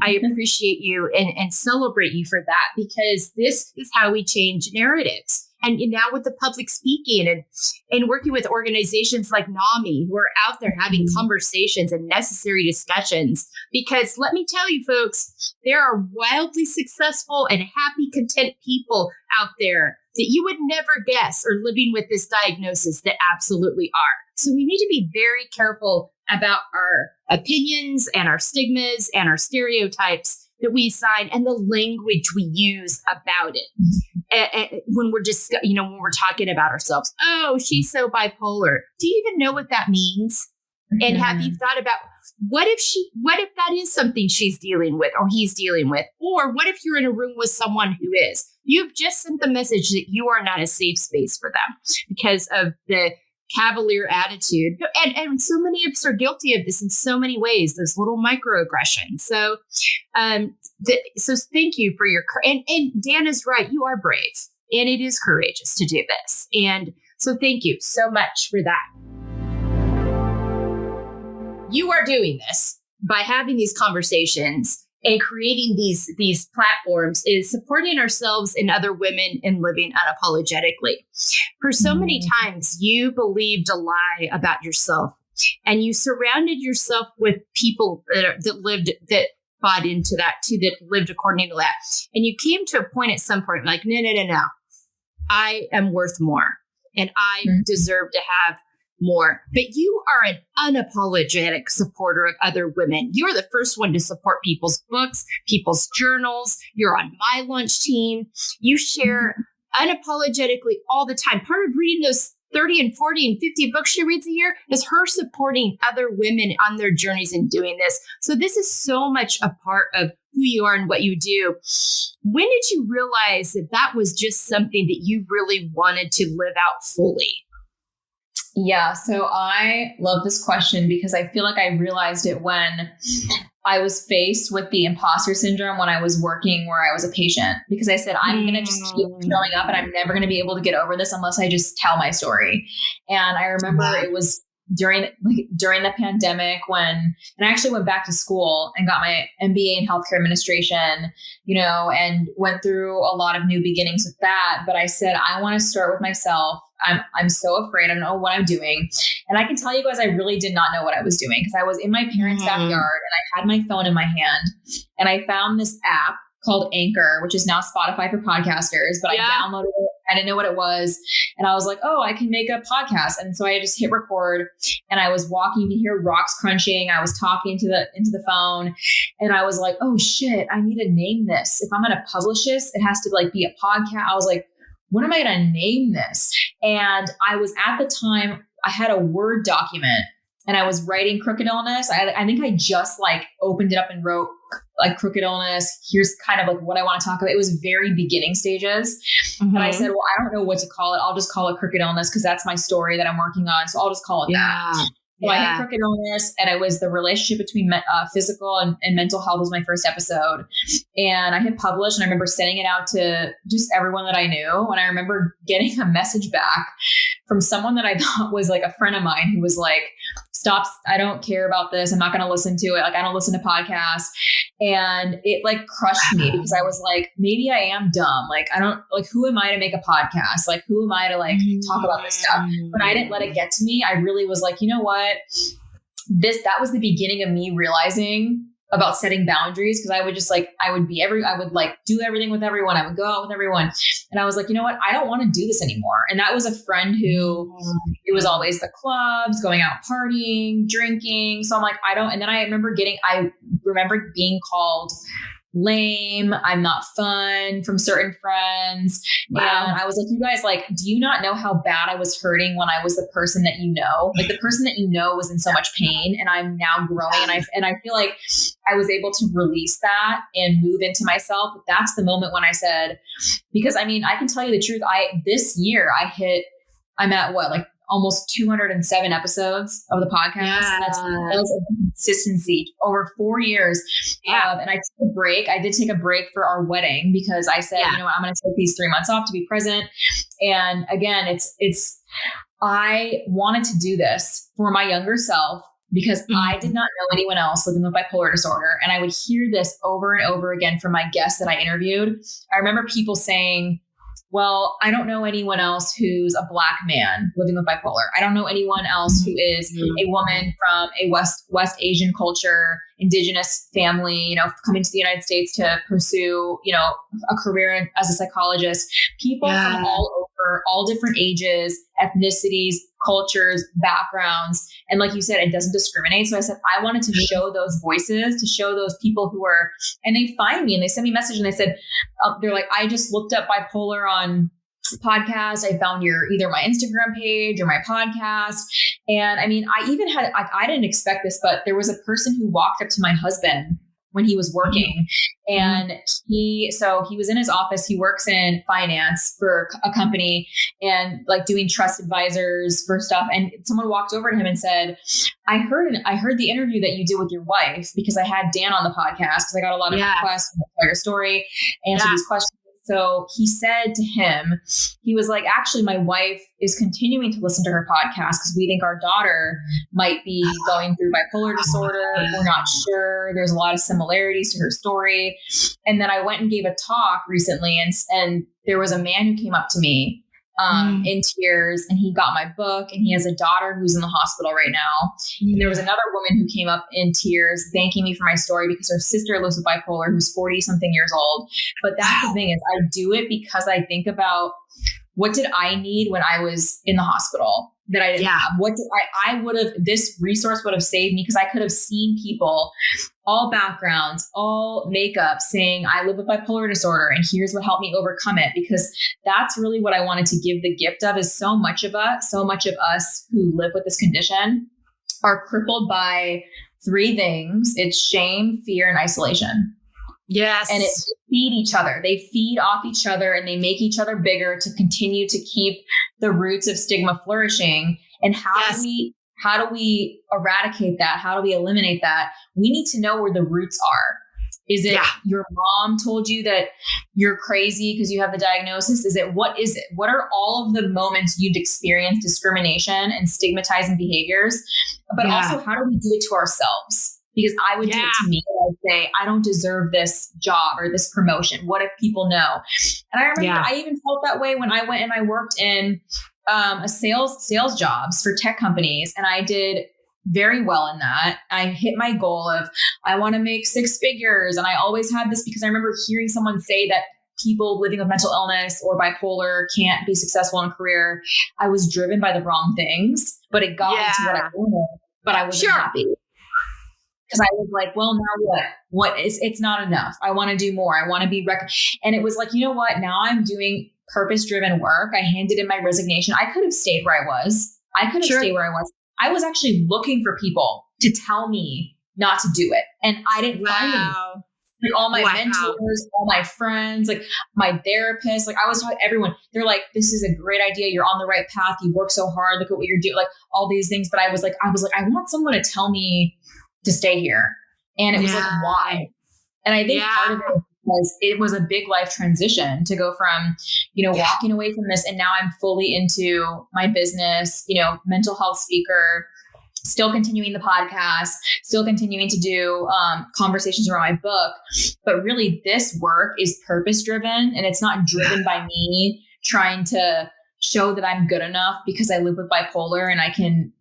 I appreciate you and celebrate you for that, because this is how we change narratives. And now with the public speaking and working with organizations like NAMI, who are out there having conversations and necessary discussions, because let me tell you, folks, there are wildly successful and happy, content people out there that you would never guess are living with this diagnosis that absolutely are. So we need to be very careful about our opinions and our stigmas and our stereotypes that we assign and the language we use about it. When we're just, when we're talking about ourselves, oh, she's so bipolar. Do you even know what that means? And have you thought about what if that is something she's dealing with or he's dealing with? Or what if you're in a room with someone who is? You've just sent the message that you are not a safe space for them because of the cavalier attitude. And so many of us are guilty of this in so many ways, those little microaggressions. So, so thank you for your, and Dan is right. You are brave, and it is courageous to do this. And so thank you so much for that. You are doing this by having these conversations and creating these platforms, is supporting ourselves and other women and living unapologetically. For so many times, you believed a lie about yourself, and you surrounded yourself with people that bought into that too, that lived according to that. And you came to a point at some point like, no. I am worth more, and I deserve to have more. But you are an unapologetic supporter of other women. You're the first one to support people's books, people's journals. You're on my lunch team. You share unapologetically all the time. Part of reading those 30 and 40 and 50 books she reads a year is her supporting other women on their journeys and doing this. So this is so much a part of who you are and what you do. When did you realize that that was just something that you really wanted to live out fully? Yeah, so I love this question because I feel like I realized it when I was faced with the imposter syndrome when I was working where I was a patient, because I said, I'm going to just keep showing up and I'm never going to be able to get over this unless I just tell my story. And I remember it was during the pandemic and I actually went back to school and got my MBA in healthcare administration, and went through a lot of new beginnings with that. But I said, I want to start with myself. I'm so afraid. I don't know what I'm doing. And I can tell you guys, I really did not know what I was doing because I was in my parents' backyard and I had my phone in my hand and I found this app called Anchor, which is now Spotify for podcasters, but I downloaded it. I didn't know what it was. And I was like, oh, I can make a podcast. And so I just hit record and I was walking, you can hear rocks crunching. I was talking into the phone and I was like, oh shit, I need to name this. If I'm going to publish this, it has to be a podcast. I was like, what am I going to name this? And I was at the time, I had a Word document and I was writing Crooked Illness. I think I just opened it up and wrote Crooked Illness. Here's kind of what I want to talk about. It was very beginning stages. And I said, well, I don't know what to call it. I'll just call it Crooked Illness because that's my story that I'm working on. So I'll just call it that. So I had Crooked Illness and it was the relationship between physical and mental health was my first episode. And I hit publish and I remember sending it out to just everyone that I knew. And I remember getting a message back from someone that I thought was a friend of mine who was like, stop. I don't care about this. I'm not going to listen to it. I don't listen to podcasts. And it crushed me because I was like, maybe I am dumb. I don't who am I to make a podcast? Who am I to talk about this stuff? But I didn't let it get to me. I really was like, you know what? That was the beginning of me realizing about setting boundaries. Cause I would just I would do everything with everyone. I would go out with everyone. And I was like, you know what? I don't want to do this anymore. And that was a friend who it was always the clubs, going out partying, drinking. So I'm like, and then I remember being called lame, I'm not fun from certain friends. Wow. And I was like, you guys, do you not know how bad I was hurting when I was the person that the person that was in so much pain and I'm now growing and I feel like I was able to release that and move into myself. But that's the moment when I said, because I can tell you the truth. This year I'm at almost 207 episomes of the podcast. And that's a consistency over 4 years. And I took a break. I did take a break for our wedding because I said, you know what, I'm going to take these 3 months off to be present. And again, I wanted to do this for my younger self because I did not know anyone else living with bipolar disorder. And I would hear this over and over again from my guests that I interviewed. I remember people saying, well, I don't know anyone else who's a Black man living with bipolar. I don't know anyone else who is a woman from a West Asian culture, indigenous family, coming to the United States to pursue, a career as a psychologist. People from all over, all different ages, ethnicities, cultures, backgrounds. And like you said, it doesn't discriminate. So I said, I wanted to show those voices, to show those people who are, and they find me and they send me a message and they said, they're like, I just looked up bipolar on podcast. I found either my Instagram page or my podcast. And I even had, I didn't expect this, but there was a person who walked up to my husband when he was working and he was in his office. He works in finance for a company and doing trust advisors for stuff. And someone walked over to him and said, I heard the interview that you did with your wife because I had Dan on the podcast because I got a lot of requests about your story, answer these questions. So he said to him, he was like, actually, my wife is continuing to listen to her podcast because we think our daughter might be going through bipolar disorder. We're not sure. There's a lot of similarities to her story. And then I went and gave a talk recently and there was a man who came up to me in tears and he got my book and he has a daughter who's in the hospital right now. And there was another woman who came up in tears thanking me for my story because her sister lives with bipolar who's 40 something years old. But that's the thing is I do it because I think about what did I need when I was in the hospital that I didn't have? What did I would have, this resource would have saved me because I could have seen people, all backgrounds, all makeup saying, I live with bipolar disorder and here's what helped me overcome it. Because that's really what I wanted to give the gift of is so much of us who live with this condition are crippled by 3 things. It's shame, fear, and isolation. Yes. And it feed each other. They feed off each other and they make each other bigger to continue to keep the roots of stigma flourishing. And how do we eradicate that? How do we eliminate that? We need to know where the roots are. Is it your mom told you that you're crazy because you have the diagnosis? What is it? What are all of the moments you've experienced discrimination and stigmatizing behaviors? But also, how do we do it to ourselves? Because I would do it to me. I'd say, I don't deserve this job or this promotion. What if people know? And I remember I even felt that way when I went and I worked in a sales jobs for tech companies. And I did very well in that. I hit my goal of, I want to make 6 figures. And I always had this because I remember hearing someone say that people living with mental illness or bipolar can't be successful in a career. I was driven by the wrong things, but it got me to what I wanted, but I wasn't happy. Because I was like, well, now what? It's not enough. I want to do more. I want to be and it was like, you know what? Now I'm doing purpose-driven work. I handed in my resignation. I could have stayed where I was. I was actually looking for people to tell me not to do it. And I didn't find any. Like all my mentors, all my friends, like my therapist, like I was talking to everyone. They're like, this is a great idea. You're on the right path. You work so hard. Look at what you're doing. Like all these things. But I was like, I want someone to tell me to stay here. And it was like, why? And I think part of it was it was a big life transition to go from, walking away from this. And now I'm fully into my business, mental health speaker, still continuing the podcast, still continuing to do conversations around my book. But really this work is purpose driven, and it's not driven by me trying to show that I'm good enough because I live with bipolar and I can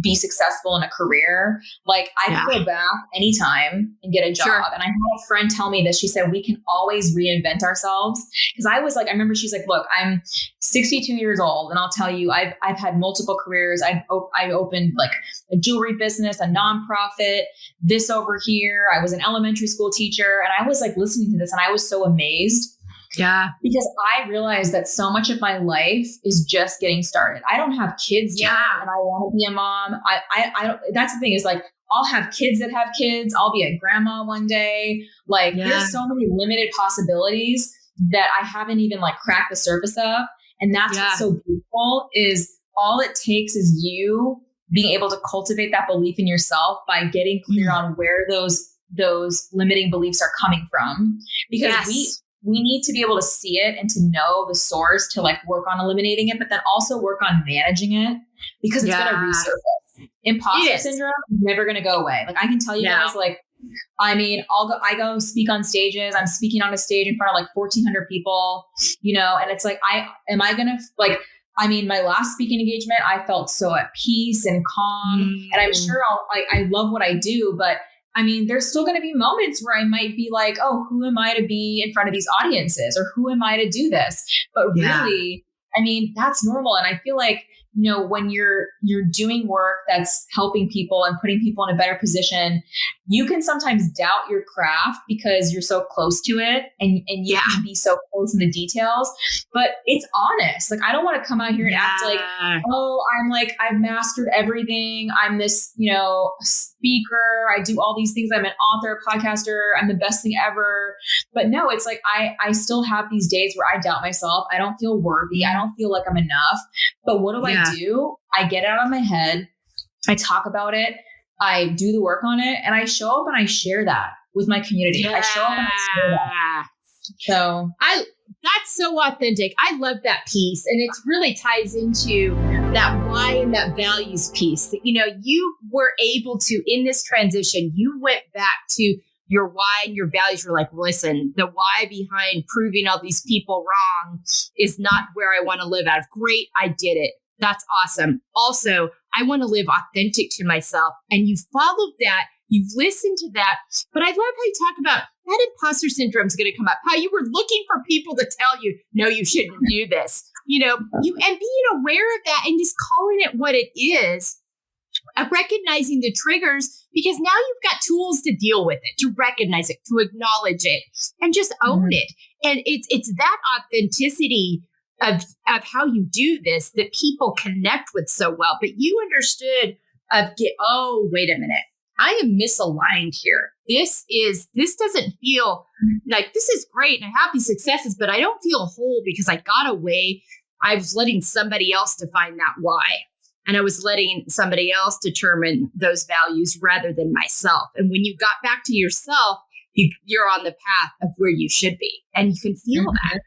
be successful in a career. Like I can go back anytime and get a job. And I had a friend tell me this. She said, we can always reinvent ourselves. Cause I was like, I remember she's like, look, I'm 62 years old. And I'll tell you, I've had multiple careers. I opened like a jewelry business, a nonprofit, this over here. I was an elementary school teacher. And I was like listening to this and I was so amazed. Yeah. Because I realized that so much of my life is just getting started. I don't have kids yet, and I want to be a mom. I don't, that's the thing is like, I'll have kids that have kids. I'll be a grandma one day. Like there's so many limited possibilities that I haven't even like cracked the surface of. And that's what's so beautiful is all it takes is you being able to cultivate that belief in yourself by getting clear on where those limiting beliefs are coming from. Because we need to be able to see it and to know the source to like work on eliminating it, but then also work on managing it because it's going to resurface. Imposter syndrome is never going to go away. Like I can tell you guys, like, I mean, I go speak on stages. I'm speaking on a stage in front of like 1,400 people, and it's like, my last speaking engagement, I felt so at peace and calm, and I'm sure I love what I do, but I mean, there's still going to be moments where I might be like, oh, who am I to be in front of these audiences, or who am I to do this? But really, I mean, that's normal. And I feel like, when you're doing work that's helping people and putting people in a better position, you can sometimes doubt your craft because you're so close to it and you can be so close in the details, but it's honest. Like, I don't want to come out here and act like, oh, I've mastered everything. I'm this, speaker. I do all these things. I'm an author, podcaster. I'm the best thing ever. But no, it's like, I still have these days where I doubt myself. I don't feel worthy. I don't feel like I'm enough. But what do I do? I get it out of my head. I talk about it. I do the work on it, and I show up and I share that with my community. I show up and I share that. So that's so authentic. I love that piece. And it really ties into that why and that values piece that, you were able to, in this transition, you went back to your why and your values. Were like, listen, the why behind proving all these people wrong is not where I want to live out of. Great. I did it. That's awesome. Also, I want to live authentic to myself. And you've followed that. You've listened to that. But I love how you talk about that imposter syndrome is going to come up, how you were looking for people to tell you, no, you shouldn't do this, and being aware of that and just calling it what it is, recognizing the triggers, because now you've got tools to deal with it, to recognize it, to acknowledge it, and just own it. And it's that authenticity of how you do this that people connect with so well. But you understood wait a minute. I am misaligned here. This doesn't feel like, this is great and I have these successes, but I don't feel whole because I got away. I was letting somebody else define that why. And I was letting somebody else determine those values rather than myself. And when you got back to yourself, you're on the path of where you should be. And you can feel that.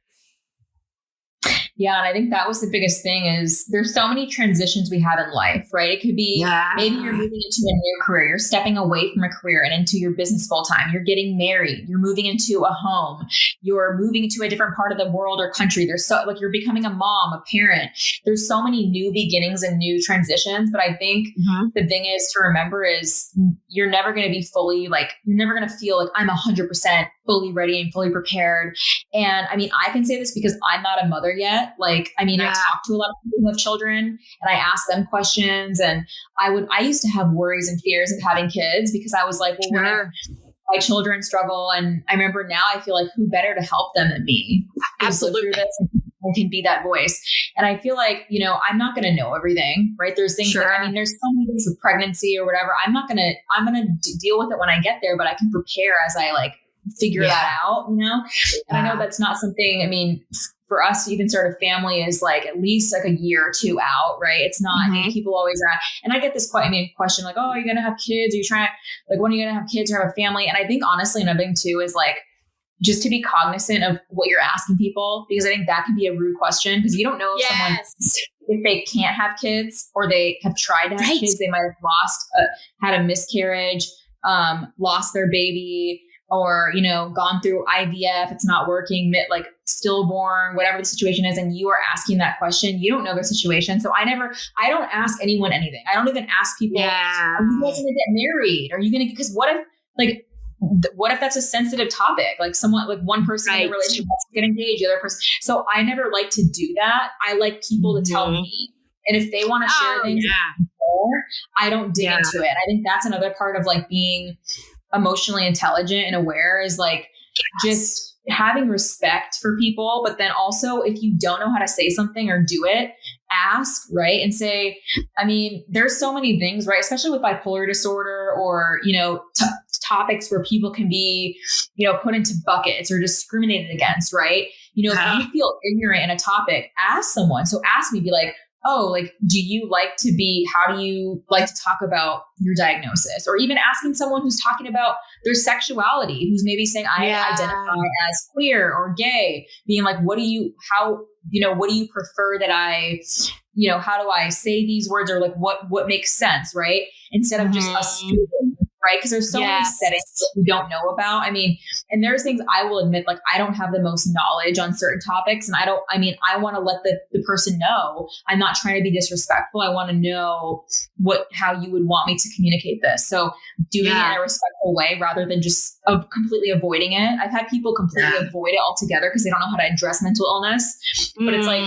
Yeah. And I think that was the biggest thing is there's so many transitions we have in life, right? It could be maybe you're moving into a new career. You're stepping away from a career and into your business full time. You're getting married. You're moving into a home. You're moving to a different part of the world or country. There's so like you're becoming a mom, a parent. There's so many new beginnings and new transitions. But I think the thing is to remember is you're never going to be fully like, you're never going to feel like I'm 100% fully ready and fully prepared. And I mean, I can say this because I'm not a mother yet. Like, I mean, I talk to a lot of people who have children and I ask them questions, and I used to have worries and fears of having kids because I was like, well, what if my children struggle? And I remember now I feel like who better to help them than me? Absolutely. I can be that voice. And I feel like, you know, I'm not going to know everything, right? There's things that, I mean, there's so many things with pregnancy or whatever. I'm going to deal with it when I get there, but I can prepare as I like figure that out, you know? And I know that's not something, I mean, for us to even start a family is like at least like a year or two out, right? It's not, I mean, people always ask, and I get this question like, oh, are you going to have kids? Are you trying to, like, when are you going to have kids or have a family? And I think honestly, another thing too is like, just to be cognizant of what you're asking people, because I think that can be a rude question because you don't know if someone, if they can't have kids or they have tried to have kids, they might have had a miscarriage, lost their baby, or, you know, gone through IVF, it's not working, like stillborn, whatever the situation is. And you are asking that question, you don't know their situation. So I don't ask anyone anything. I don't even ask people, are you guys going to get married? Are you going to, because what if that's a sensitive topic? Like someone, like one person in a relationship wants to get engaged, the other person. So I never like to do that. I like people to tell me. And if they want to share things, I don't dig into it. I think that's another part of like being emotionally intelligent and aware is like just having respect for people. But then also if you don't know how to say something or do it, ask, right? And say, I mean, there's so many things, right? Especially with bipolar disorder or, you know, topics where people can be, you know, put into buckets or discriminated against, right? You know, if you feel ignorant in a topic, ask someone. So ask me, be like, oh, like, how do you like to talk about your diagnosis? Or even asking someone who's talking about their sexuality, who's maybe saying, I identify as queer or gay, being like, what do you prefer that how do I say these words? Or like, what makes sense, right? Instead of just assuming, right? Because there's so many settings that we don't know about. I mean, and there's things I will admit, like I don't have the most knowledge on certain topics. And I want to let the person know I'm not trying to be disrespectful. I want to know how you would want me to communicate this. So doing it in a respectful way rather than just completely avoiding it. I've had people completely avoid it altogether because they don't know how to address mental illness, but it's like,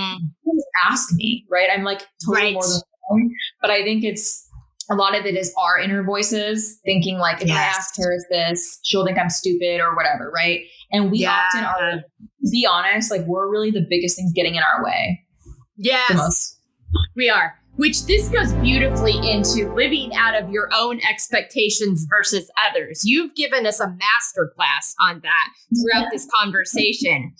ask me, right? I'm like totally more than one, but I think a lot of it is our inner voices thinking like, if I ask Paris this, she'll think I'm stupid or whatever. Right. And we often are, to be honest, like we're really the biggest things getting in our way. Yes, we are. Which this goes beautifully into living out of your own expectations versus others. You've given us a masterclass on that throughout this conversation.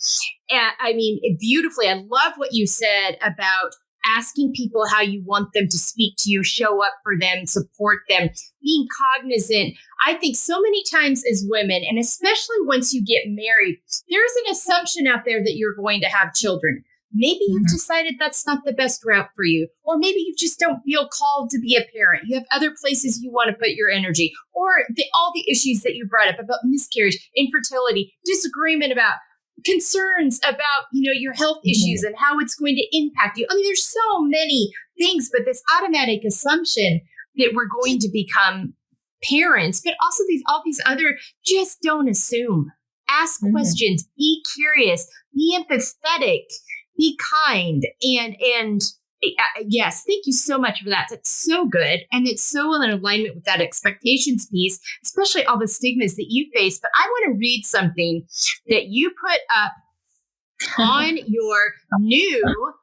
And I mean, beautifully, I love what you said about asking people how you want them to speak to you, show up for them, support them, being cognizant. I think so many times as women, and especially once you get married, there's an assumption out there that you're going to have children. Maybe you've decided that's not the best route for you, or maybe you just don't feel called to be a parent. You have other places you want to put your energy, or all the issues that you brought up about miscarriage, infertility, disagreement about concerns about, your health issues and how it's going to impact you. I mean, there's so many things, but this automatic assumption that we're going to become parents, but also all these other, just don't assume. Ask questions, be curious, be empathetic, be kind, and yes, thank you so much for that. That's so good. And it's so in alignment with that expectations piece, especially all the stigmas that you face. But I want to read something that you put up on your new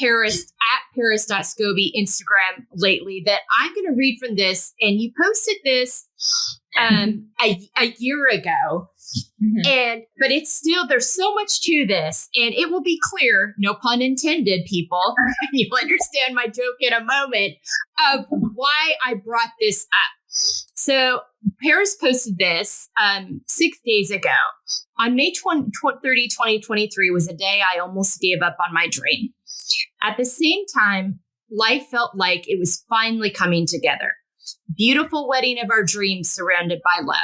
Paris.Scobie Instagram lately that I'm going to read from this. And you posted this a year ago. But it's still, there's so much to this, and it will be clear, no pun intended, people, you'll understand my joke in a moment, of why I brought this up. So Paris posted this 6 days ago. On May 30, 2023 was a day I almost gave up on my dream. At the same time, life felt like it was finally coming together. Beautiful wedding of our dreams surrounded by love.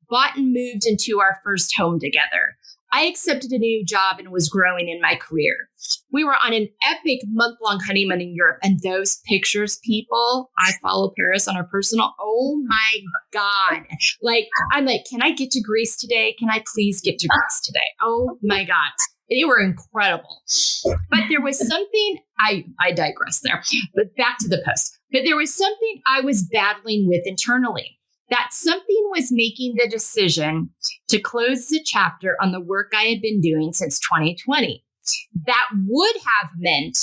Bought and moved into our first home together. I accepted a new job and was growing in my career. We were on an epic month-long honeymoon in Europe, and those pictures, people, I follow Paris on her personal, oh my God. Like, I'm like, can I get to Greece today? Can I please get to Greece today? Oh my God. They were incredible. But there was something, I digress there, but back to the post. But there was something I was battling with internally. That something was making the decision to close the chapter on the work I had been doing since 2020. That would have meant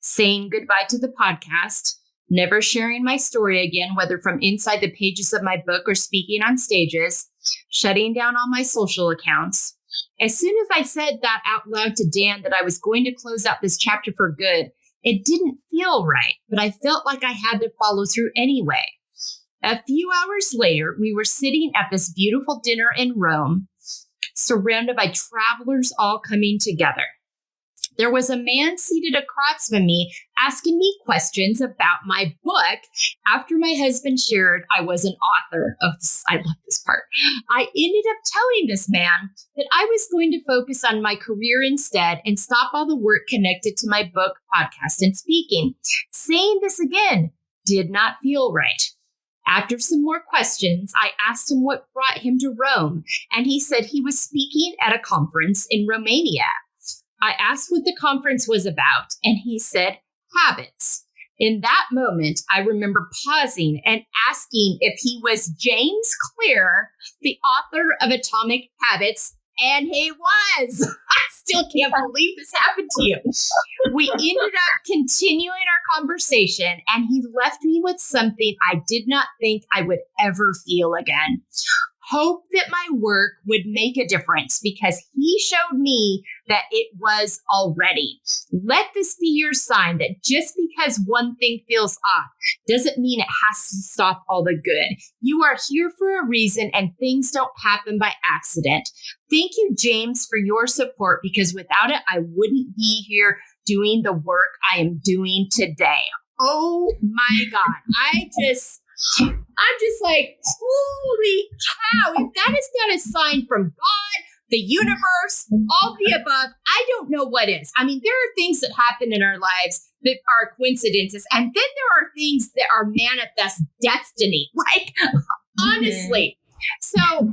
saying goodbye to the podcast, never sharing my story again, whether from inside the pages of my book or speaking on stages, shutting down all my social accounts. As soon as I said that out loud to Dan that I was going to close out this chapter for good, it didn't feel right, but I felt like I had to follow through anyway. A few hours later, we were sitting at this beautiful dinner in Rome, surrounded by travelers all coming together. There was a man seated across from me asking me questions about my book after my husband shared I was an author of this. I love this part. I ended up telling this man that I was going to focus on my career instead and stop all the work connected to my book, podcast, and speaking. Saying this again did not feel right. After some more questions, I asked him what brought him to Rome, and he said he was speaking at a conference in Romania. I asked what the conference was about, and he said, habits. In that moment, I remember pausing and asking if he was James Clear, the author of Atomic Habits, and he was. I still can't believe this happened to you. We ended up continuing our conversation, and he left me with something I did not think I would ever feel again. Hope that my work would make a difference because he showed me that it was already. Let this be your sign that just because one thing feels off doesn't mean it has to stop all the good. You are here for a reason and things don't happen by accident. Thank you, James, for your support because without it, I wouldn't be here doing the work I am doing today. Oh my God. I'm just like, holy cow, if that is not a sign from God, the universe, all the above, I don't know what is. I mean, there are things that happen in our lives that are coincidences. And then there are things that are manifest destiny, like honestly. So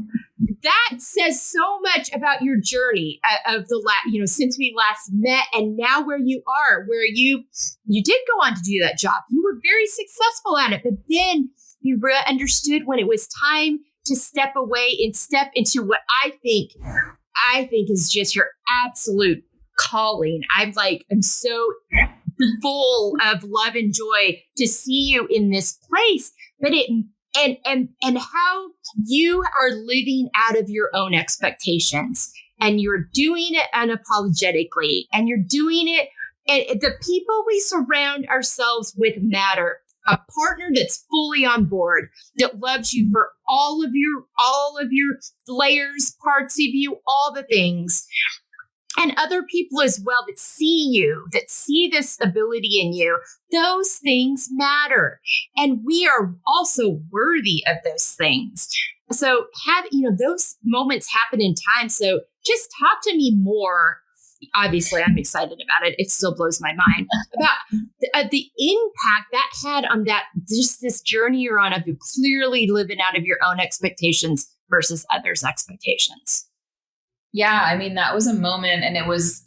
that says so much about your journey of the since we last met and now where you are, where you did go on to do that job. You were very successful at it, but then you understood when it was time to step away and step into what I think is just your absolute calling. I'm so full of love and joy to see you in this place, but and how you are living out of your own expectations and you're doing it unapologetically and you're doing it. And the people we surround ourselves with matter. A partner that's fully on board, that loves you for all of your layers, parts of you, all the things. And other people as well that see you, that see this ability in you. Those things matter. And we are also worthy of those things. So those moments happen in time. So just talk to me more. Obviously, I'm excited about it. It still blows my mind about the impact that had on that, just this journey you're on of you clearly living out of your own expectations versus others' expectations. Yeah, I mean, that was a moment. And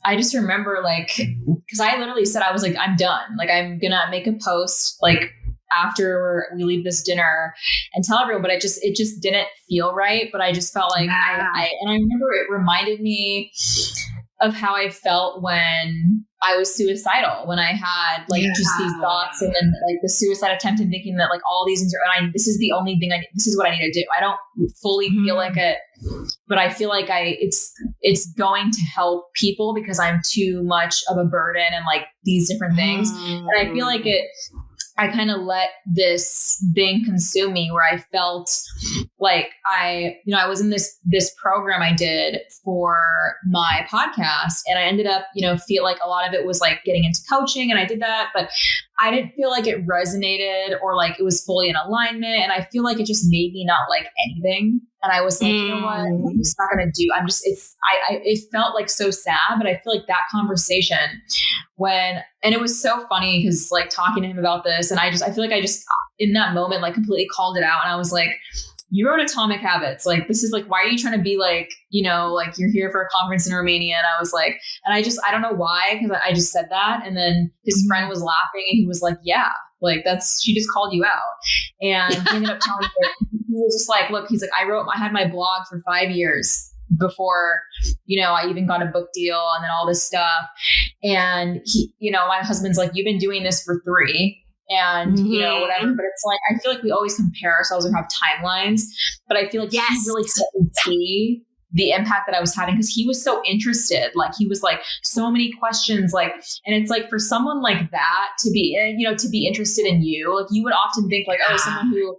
I just remember because I literally said, I was like, I'm done. Like, I'm going to make a post after we leave this dinner and tell everyone, but it just didn't feel right. But I just felt like I remember it reminded me of how I felt when I was suicidal, when I had just these thoughts and then the suicide attempt and thinking that all these things this is the only thing this is what I need to do. I don't fully feel like it, but I feel like it's going to help people because I'm too much of a burden and these different things. And I feel like I kind of let this thing consume me, where I felt like I was in this program I did for my podcast, and I ended up, feel like a lot of it was like getting into coaching, and I did that, but I didn't feel like it resonated or like it was fully in alignment. And I feel like it just made me not like anything. And I was like, you know what? I'm just not going to do, it felt like so sad, but I feel like that conversation and it was so funny because like talking to him about this, and I feel like I just in that moment, like completely called it out. And I was like, you wrote Atomic Habits. Like, this is like, why are you trying to be like, like you're here for a conference in Romania? And I was like, and I don't know why, because I just said that. And then his friend was laughing and he was like, yeah, like she just called you out. And he ended up telling me, he was just like, look, he's like, I had my blog for 5 years before, I even got a book deal and then all this stuff. And he, my husband's like, you've been doing this for 3. And, whatever. But it's like, I feel like we always compare ourselves or have timelines, but I feel like he really couldn't see the impact that I was having because he was so interested. Like, he was like, so many questions, like, and it's like for someone like that to be, to be interested in you, like you would often think like, oh, someone who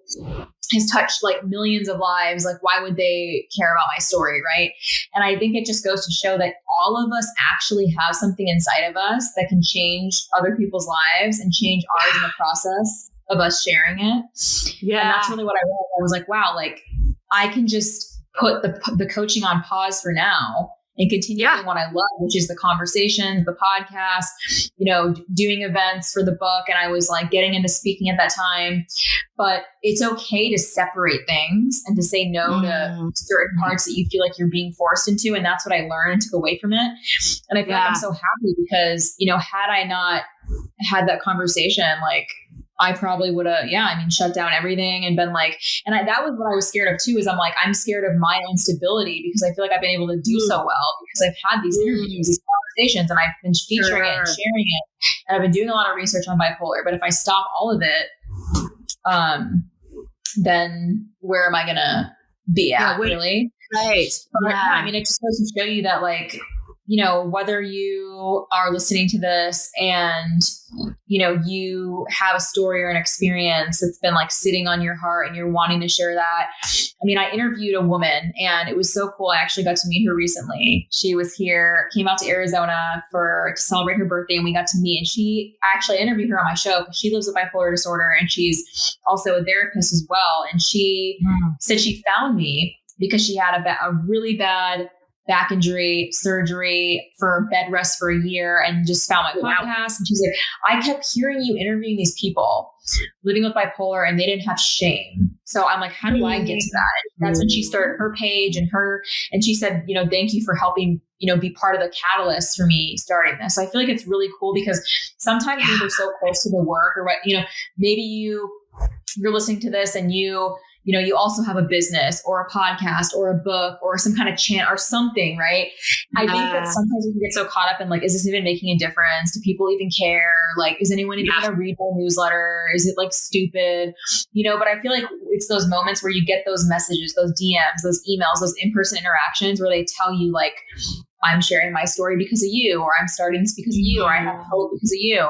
has touched like millions of lives, like why would they care about my story, right? And I think it just goes to show that all of us actually have something inside of us that can change other people's lives and change ours in the process of us sharing it. Yeah. And that's really what I realized. I was like, wow, like I can just put the coaching on pause for now and continue doing what I love, which is the conversations, the podcast, doing events for the book. And I was like getting into speaking at that time, but it's okay to separate things and to say no to certain parts that you feel like you're being forced into. And that's what I learned and took away from it. And I feel like I'm so happy because, had I not had that conversation, like I probably would have, shut down everything and been like, and that was what I was scared of too, is I'm like, I'm scared of my own stability because I feel like I've been able to do so well because I've had these interviews, these conversations, and I've been featuring it and sharing it. And I've been doing a lot of research on bipolar, but if I stop all of it, then where am I going to be at really? Right. But, it just goes to show you that like, whether you are listening to this and, you have a story or an experience that's been like sitting on your heart and you're wanting to share that. I interviewed a woman and it was so cool. I actually got to meet her recently. She was here, came out to Arizona to celebrate her birthday, and we got to meet. And I interviewed her on my show because she lives with bipolar disorder and she's also a therapist as well. And she said she found me because she had a really bad back injury, surgery for bed rest for a year, and just found my podcast. And she's like, I kept hearing you interviewing these people living with bipolar and they didn't have shame. So I'm like, how do I get to that? And that's when she started her page and she said, thank you for helping, be part of the catalyst for me starting this. So I feel like it's really cool because sometimes we're so close to the work or what, maybe you're listening to this and you also have a business or a podcast or a book or some kind of chant or something, right? I think that sometimes we can get so caught up in like, is this even making a difference? Do people even care? Like, is anyone even going to read my newsletter? Is it like stupid? But I feel like it's those moments where you get those messages, those DMs, those emails, those in-person interactions where they tell you like, I'm sharing my story because of you, or I'm starting this because of you, or I have hope because of you.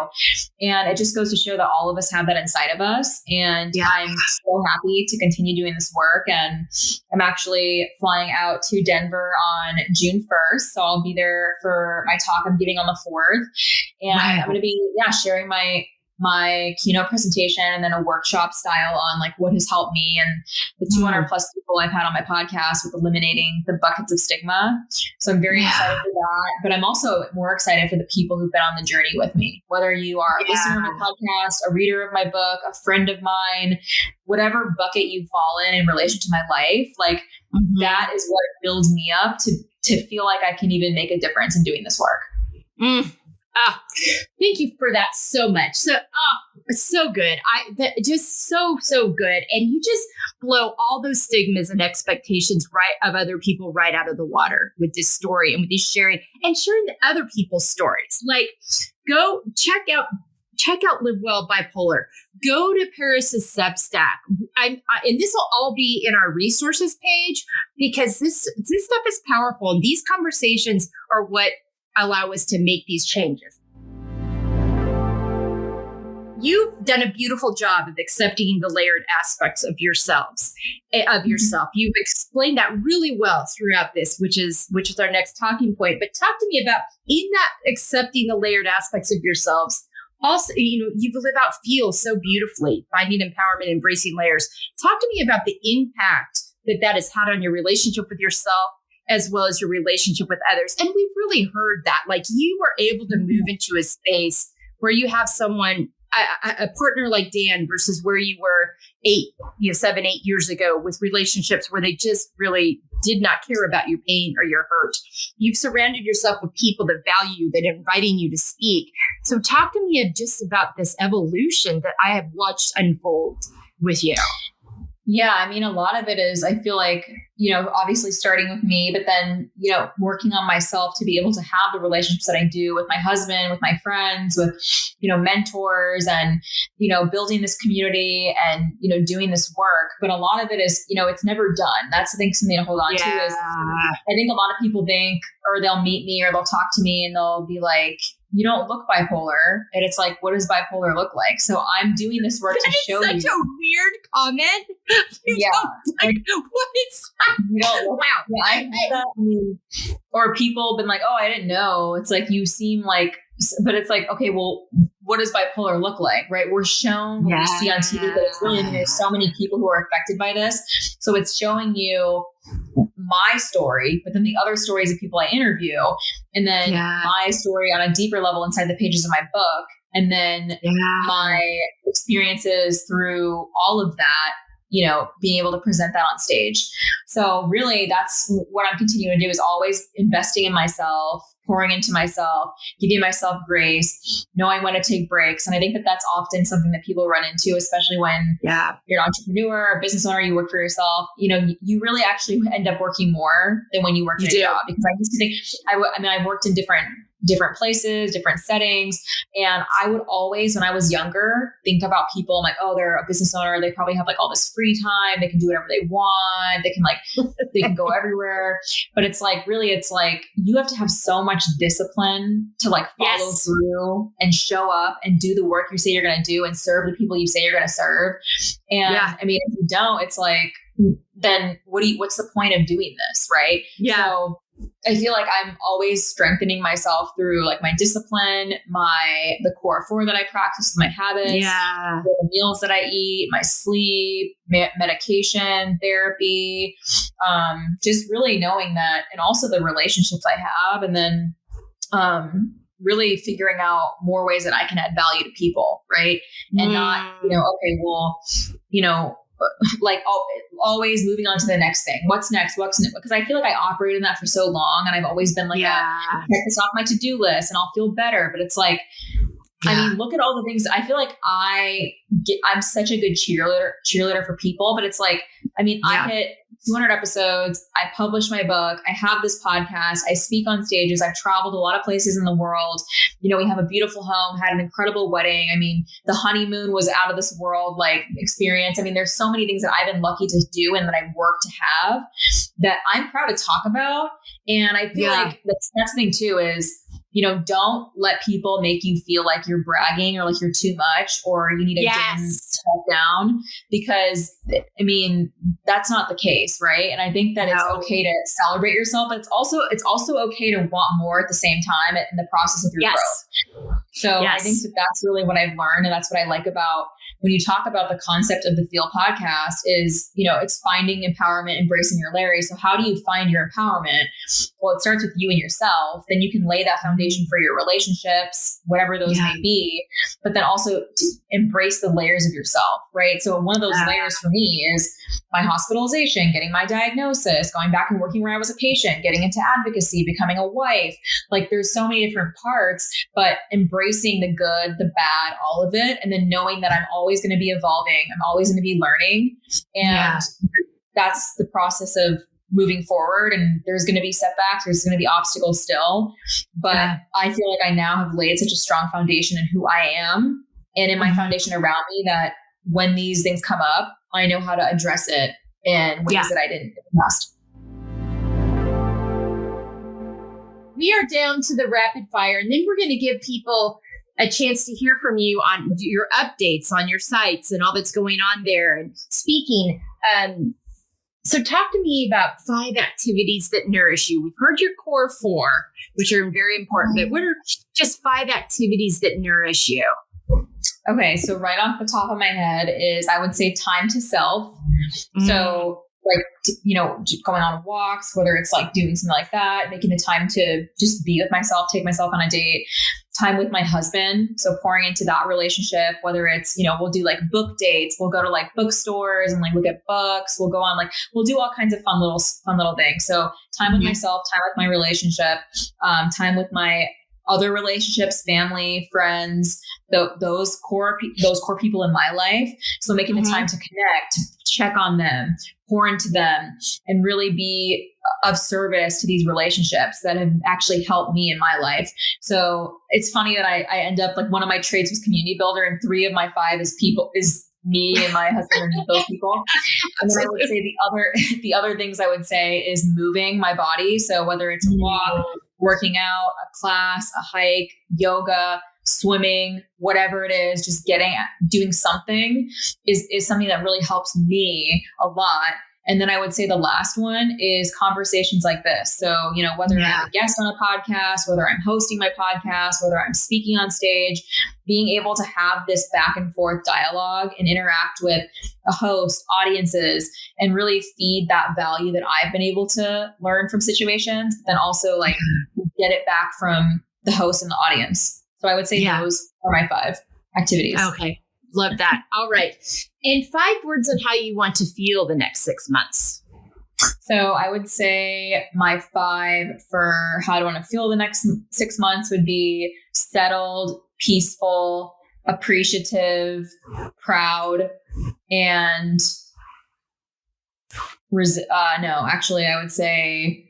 And it just goes to show that all of us have that inside of us. And I'm so happy to continue doing this work. And I'm actually flying out to Denver on June 1st. So I'll be there for my talk I'm giving on the 4th. And I'm going to be, sharing my keynote presentation and then a workshop style on like what has helped me and the 200 plus people I've had on my podcast with eliminating the buckets of stigma. So I'm very excited for that, but I'm also more excited for the people who've been on the journey with me, whether you are a listener of my podcast, a reader of my book, a friend of mine, whatever bucket you fall in relation to my life, like that is what builds me up to feel like I can even make a difference in doing this work. Thank you for that so much. So good. Just so good. And you just blow all those stigmas and expectations of other people right out of the water with this story and with this sharing the other people's stories. Like, go check out Live Well Bipolar. Go to Paris's Substack. And this will all be in our resources page because this stuff is powerful. And these conversations are what allow us to make these changes. you've done a beautiful job of accepting the layered aspects of yourself. You've explained that really well throughout this, which is our next talking point. But talk to me about, in that accepting the layered aspects of yourselves, also, you live out feel so beautifully, finding empowerment, embracing layers. Talk to me about the impact that has had on your relationship with yourself, as well as your relationship with others. And we've really heard that, like, you were able to move into a space where you have someone, a partner like Dan, versus where you were 7, 8 years ago, with relationships where they just really did not care about your pain or your hurt. You've surrounded yourself with people that value you, that are inviting you to speak. So talk to me just about this evolution that I have watched unfold with you. Yeah, I mean, a lot of it is, I feel like, obviously starting with me, but then, working on myself to be able to have the relationships that I do with my husband, with my friends, with, mentors, and, building this community and, doing this work. But a lot of it is, it's never done. That's, I think, something to hold on to is, I think a lot of people think, or they'll meet me or they'll talk to me and they'll be like, you don't look bipolar. And it's like, what does bipolar look like? So I'm doing this work to show you. Such a weird comment. What is that? You don't look, wow. Yeah, I know that. I mean, or people have been like, oh, I didn't know. It's like, you seem like, but it's like, okay, well, what does bipolar look like? Right? We're shown what we see on TV, but it's really, there's so many people who are affected by this. So it's showing you my story, but then the other stories of people I interview, and then my story on a deeper level inside the pages of my book, and then my experiences through all of that, being able to present that on stage. So really, that's what I'm continuing to do, is always investing in myself, pouring into myself, giving myself grace, knowing when to take breaks. And I think that that's often something that people run into, especially when you're an entrepreneur, a business owner, you work for yourself. You really actually end up working more than when you work in a job. Because I used to think, I worked in different places, different settings. And I would always, when I was younger, think about people. I'm like, oh, they're a business owner. They probably have like all this free time. They can do whatever they want. They can go everywhere. But it's like, really, it's like, you have to have so much discipline to like follow through and show up and do the work you say you're going to do and serve the people you say you're going to serve. And I mean, if you don't, it's like, then what's the point of doing this? Right. Yeah. So I feel like I'm always strengthening myself through like my discipline, the core 4 that I practice, my habits, the meals that I eat, my sleep, medication, therapy, just really knowing that, and also the relationships I have, and then really figuring out more ways that I can add value to people, right? And not, okay, well, like always moving on to the next thing. What's next? Because I feel like I operated in that for so long, and I've always been like, check this off my to-do list and I'll feel better. But it's like, I mean, look at all the things. I feel like I'm such a good cheerleader for people, but it's like, I mean, I hit 200 episodes. I published my book. I have this podcast. I speak on stages. I've traveled a lot of places in the world. We have a beautiful home, had an incredible wedding. I mean, the honeymoon was out of this world, like, experience. I mean, there's so many things that I've been lucky to do and that I've worked to have that I'm proud to talk about. And I feel like that's the thing too is, don't let people make you feel like you're bragging or like you're too much or you need to step down, because I mean, that's not the case. Right. And I think that it's okay to celebrate yourself, but it's also okay to want more at the same time in the process of your growth. So I think that's really what I've learned. And that's what I like about when you talk about the concept of the Feel podcast is, it's finding empowerment, embracing your layers. So how do you find your empowerment? Well, it starts with you and yourself. Then you can lay that foundation for your relationships, whatever those may be, but then also to embrace the layers of yourself, right? So one of those layers for me is my hospitalization, getting my diagnosis, going back and working where I was a patient, getting into advocacy, becoming a wife. Like, there's so many different parts, but embracing the good, the bad, all of it. And then knowing that I'm always going to be evolving. I'm always going to be learning. And that's the process of moving forward. And there's going to be setbacks. There's going to be obstacles still. But I feel like I now have laid such a strong foundation in who I am and in my foundation around me that when these things come up, I know how to address it in ways that I didn't in the past. We are down to the rapid fire, and then we're going to give people a chance to hear from you on your updates on your sites and all that's going on there. And speaking, so talk to me about 5 activities that nourish you. We've heard your core 4, which are very important, but what are just 5 activities that nourish you? Okay, so right off the top of my head is, I would say, time to self. So like, going on walks, whether it's like doing something like that, making the time to just be with myself, take myself on a date, time with my husband. So pouring into that relationship, whether it's, we'll do like book dates, we'll go to like bookstores and like look at books. We'll go on we'll do all kinds of fun little things. So time with myself, time with my relationship, time with my other relationships, family, friends, those core people in my life. So making the time to connect, check on them, pour into them, and really be of service to these relationships that have actually helped me in my life. So it's funny that I end up, like, one of my traits was community builder, and 3 of my 5 is me and my husband and those people. And then I would say the other things I would say is moving my body. So whether it's a walk, working out, a class, a hike, yoga, swimming, whatever it is, just doing something is something that really helps me a lot. And then I would say the last one is conversations like this. So, whether I'm a guest on a podcast, whether I'm hosting my podcast, whether I'm speaking on stage, being able to have this back and forth dialogue and interact with a host, audiences, and really feed that value that I've been able to learn from situations, but then also like get it back from the host and the audience. So I would say those are my 5 activities. Okay. Love that. All right. And 5 words on how you want to feel the next 6 months. So I would say my 5 for how I want to feel the next 6 months would be settled, peaceful, appreciative, proud, and I would say,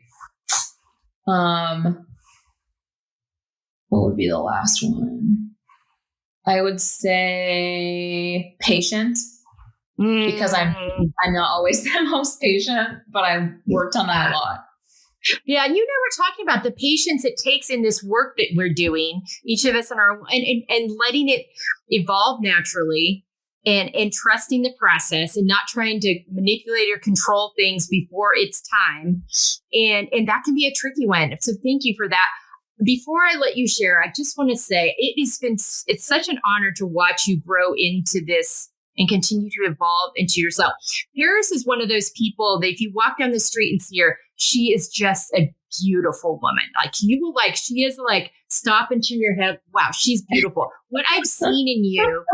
what would be the last one? I would say patient, because I'm not always the most patient, but I've worked on that a lot. Yeah, and you and I were talking about the patience it takes in this work that we're doing, each of us in our and letting it evolve naturally, and trusting the process and not trying to manipulate or control things before it's time. And that can be a tricky one. So thank you for that. Before I let you share, I just want to say it's such an honor to watch you grow into this and continue to evolve into yourself. Paris is one of those people that if you walk down the street and see her, she is just a beautiful woman. Like, you will she is like, stop and turn your head. Wow, she's beautiful. What I've seen in you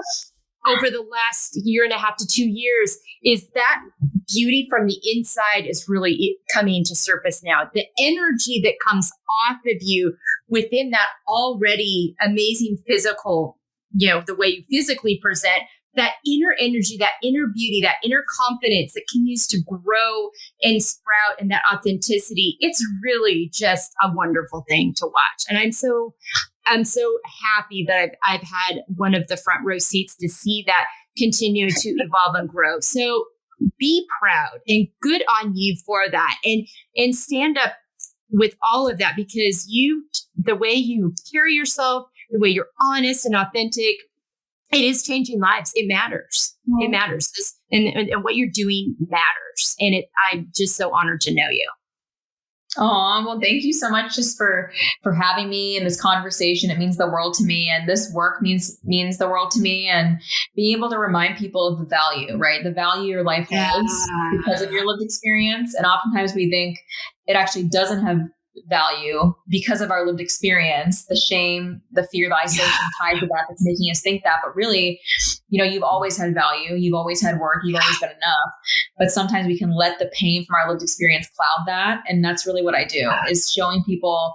over the last 1.5 to 2 years is that beauty from the inside is really coming to surface now. The energy that comes off of you within that already amazing physical, the way you physically present, that inner energy, that inner beauty, that inner confidence that continues to grow and sprout, and that authenticity, it's really just a wonderful thing to watch. And I'm so happy that I've had one of the front row seats to see that continue to evolve and grow. So be proud and good on you for that, and stand up with all of that, because the way you carry yourself, the way you're honest and authentic, it is changing lives. It matters. Mm-hmm. It matters. And what you're doing matters. And I'm just so honored to know you. Oh, well, thank you so much just for having me in this conversation. It means the world to me, and this work means the world to me, and being able to remind people of the value, right? The value your life holds because of your lived experience. And oftentimes we think it actually doesn't have value because of our lived experience, the shame, the fear, the isolation tied to that that's making us think that. But really, you've always had value. You've always had worth. You've always been enough. But sometimes we can let the pain from our lived experience cloud that. And that's really what I do, is showing people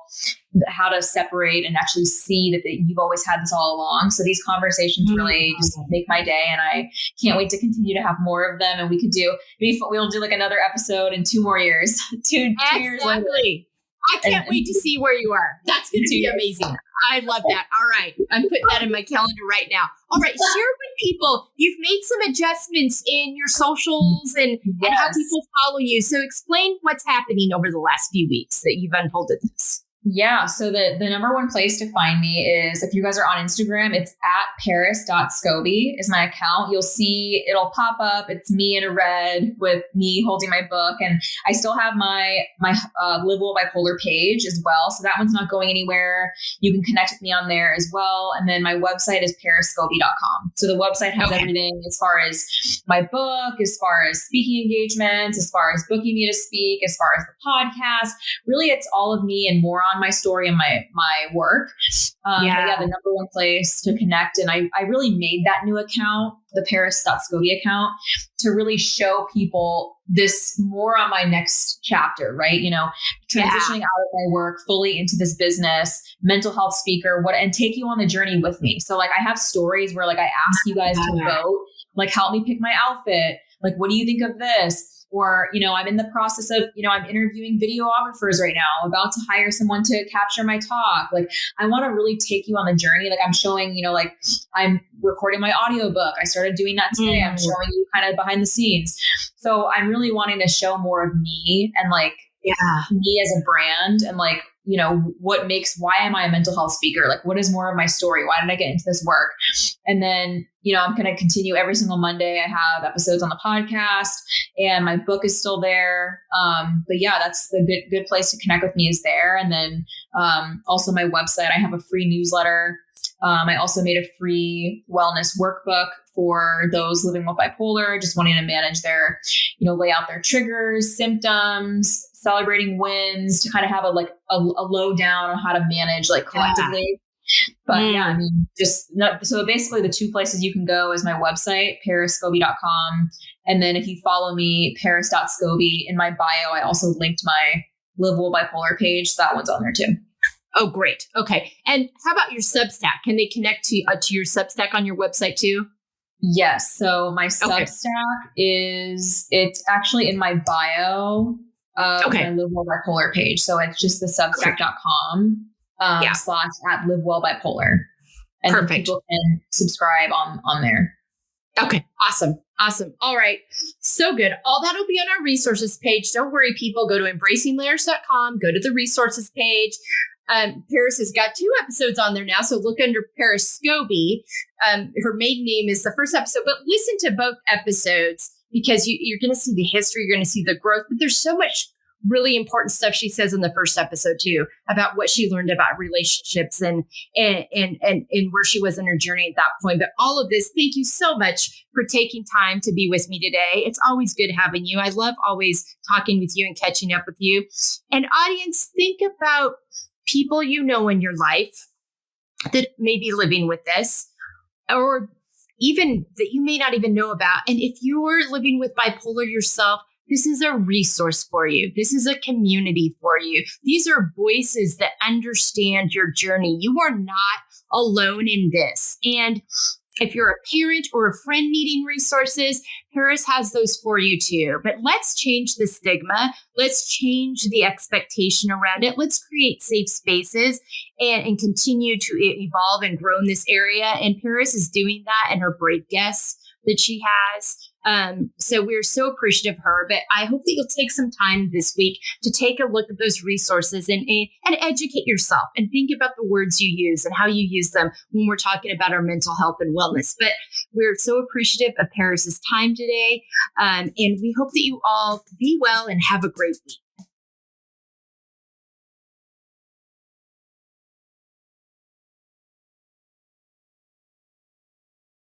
how to separate and actually see that you've always had this all along. So these conversations really just make my day. And I can't wait to continue to have more of them. And we'll do like another episode in 2 more years, two years later. I can't wait to see where you are. That's going to be amazing. I love that. All right. I'm putting that in my calendar right now. All right. Share with people. You've made some adjustments in your socials and how people follow you. So explain what's happening over the last few weeks that you've unfolded this. Yeah. So the number one place to find me is, if you guys are on Instagram, it's at Paris.Scobie is my account. You'll see it'll pop up. It's me in a red with me holding my book. And I still have my Live Well Bipolar page as well. So that one's not going anywhere. You can connect with me on there as well. And then my website is ParisScobie.com. So the website has everything as far as my book, as far as speaking engagements, as far as booking me to speak, as far as the podcast. Really, it's all of me and more on my story and my work. But yeah, the number one place to connect. And I really made that new account, the Paris.Scobie account, to really show people this more on my next chapter, right? You know, transitioning out of my work fully into this business, mental health speaker, and take you on the journey with me. So like, I have stories where like I ask you guys to vote, like, help me pick my outfit. Like, what do you think of this? Or, you know, I'm in the process of, you know, I'm interviewing videographers right now. I'm about to hire someone to capture my talk. Like, I want to really take you on the journey. Like, I'm showing, you know, like, I'm recording my audiobook. I started doing that today. I'm showing you kind of behind the scenes. So I'm really wanting to show more of me and like me as a brand, and like, you know, why am I a mental health speaker? Like, what is more of my story? Why did I get into this work? And then, you know, I'm going to continue every single Monday. I have episodes on the podcast, and my book is still there. But yeah, that's the good place to connect with me is there. And then also my website, I have a free newsletter. I also made a free wellness workbook for those living with bipolar, just wanting to manage their, you know, lay out their triggers, symptoms, celebrating wins, to kind of have a lowdown on how to manage like collectively. But yeah, I mean, so basically the two places you can go is my website, ParisScobie.com. And then if you follow me, Paris.Scobie, in my bio, I also linked my Live Well Bipolar page. So that one's on there too. Oh, great. Okay. And how about your Substack? Can they connect to your Substack on your website too? Yes. So my Substack it's actually in my bio of my Live Well Bipolar page. So it's just the substack.com /at Live Well Bipolar. And then people can subscribe on there. Okay. Awesome. All right. So good. All that'll be on our resources page. Don't worry, people. Go to embracinglayers.com, go to the resources page. Paris has got 2 episodes on there now. So look under Paris Scobie. Her maiden name is the first episode, but listen to both episodes because you're going to see the history. You're going to see the growth, but there's so much really important stuff she says in the first episode too, about what she learned about relationships and where she was in her journey at that point. But all of this, thank you so much for taking time to be with me today. It's always good having you. I love always talking with you and catching up with you. And audience, think about people you know in your life that may be living with this, or even that you may not even know about. And if you're living with bipolar yourself, this is a resource for you. This is a community for you. These are voices that understand your journey. You are not alone in this. And if you're a parent or a friend needing resources, Paris has those for you too. But let's change the stigma. Let's change the expectation around it. Let's create safe spaces and continue to evolve and grow in this area. And Paris is doing that, and her brave guests that she has. So we're so appreciative of her, but I hope that you'll take some time this week to take a look at those resources and educate yourself and think about the words you use and how you use them when we're talking about our mental health and wellness. But we're so appreciative of Paris's time today. And we hope that you all be well and have a great week.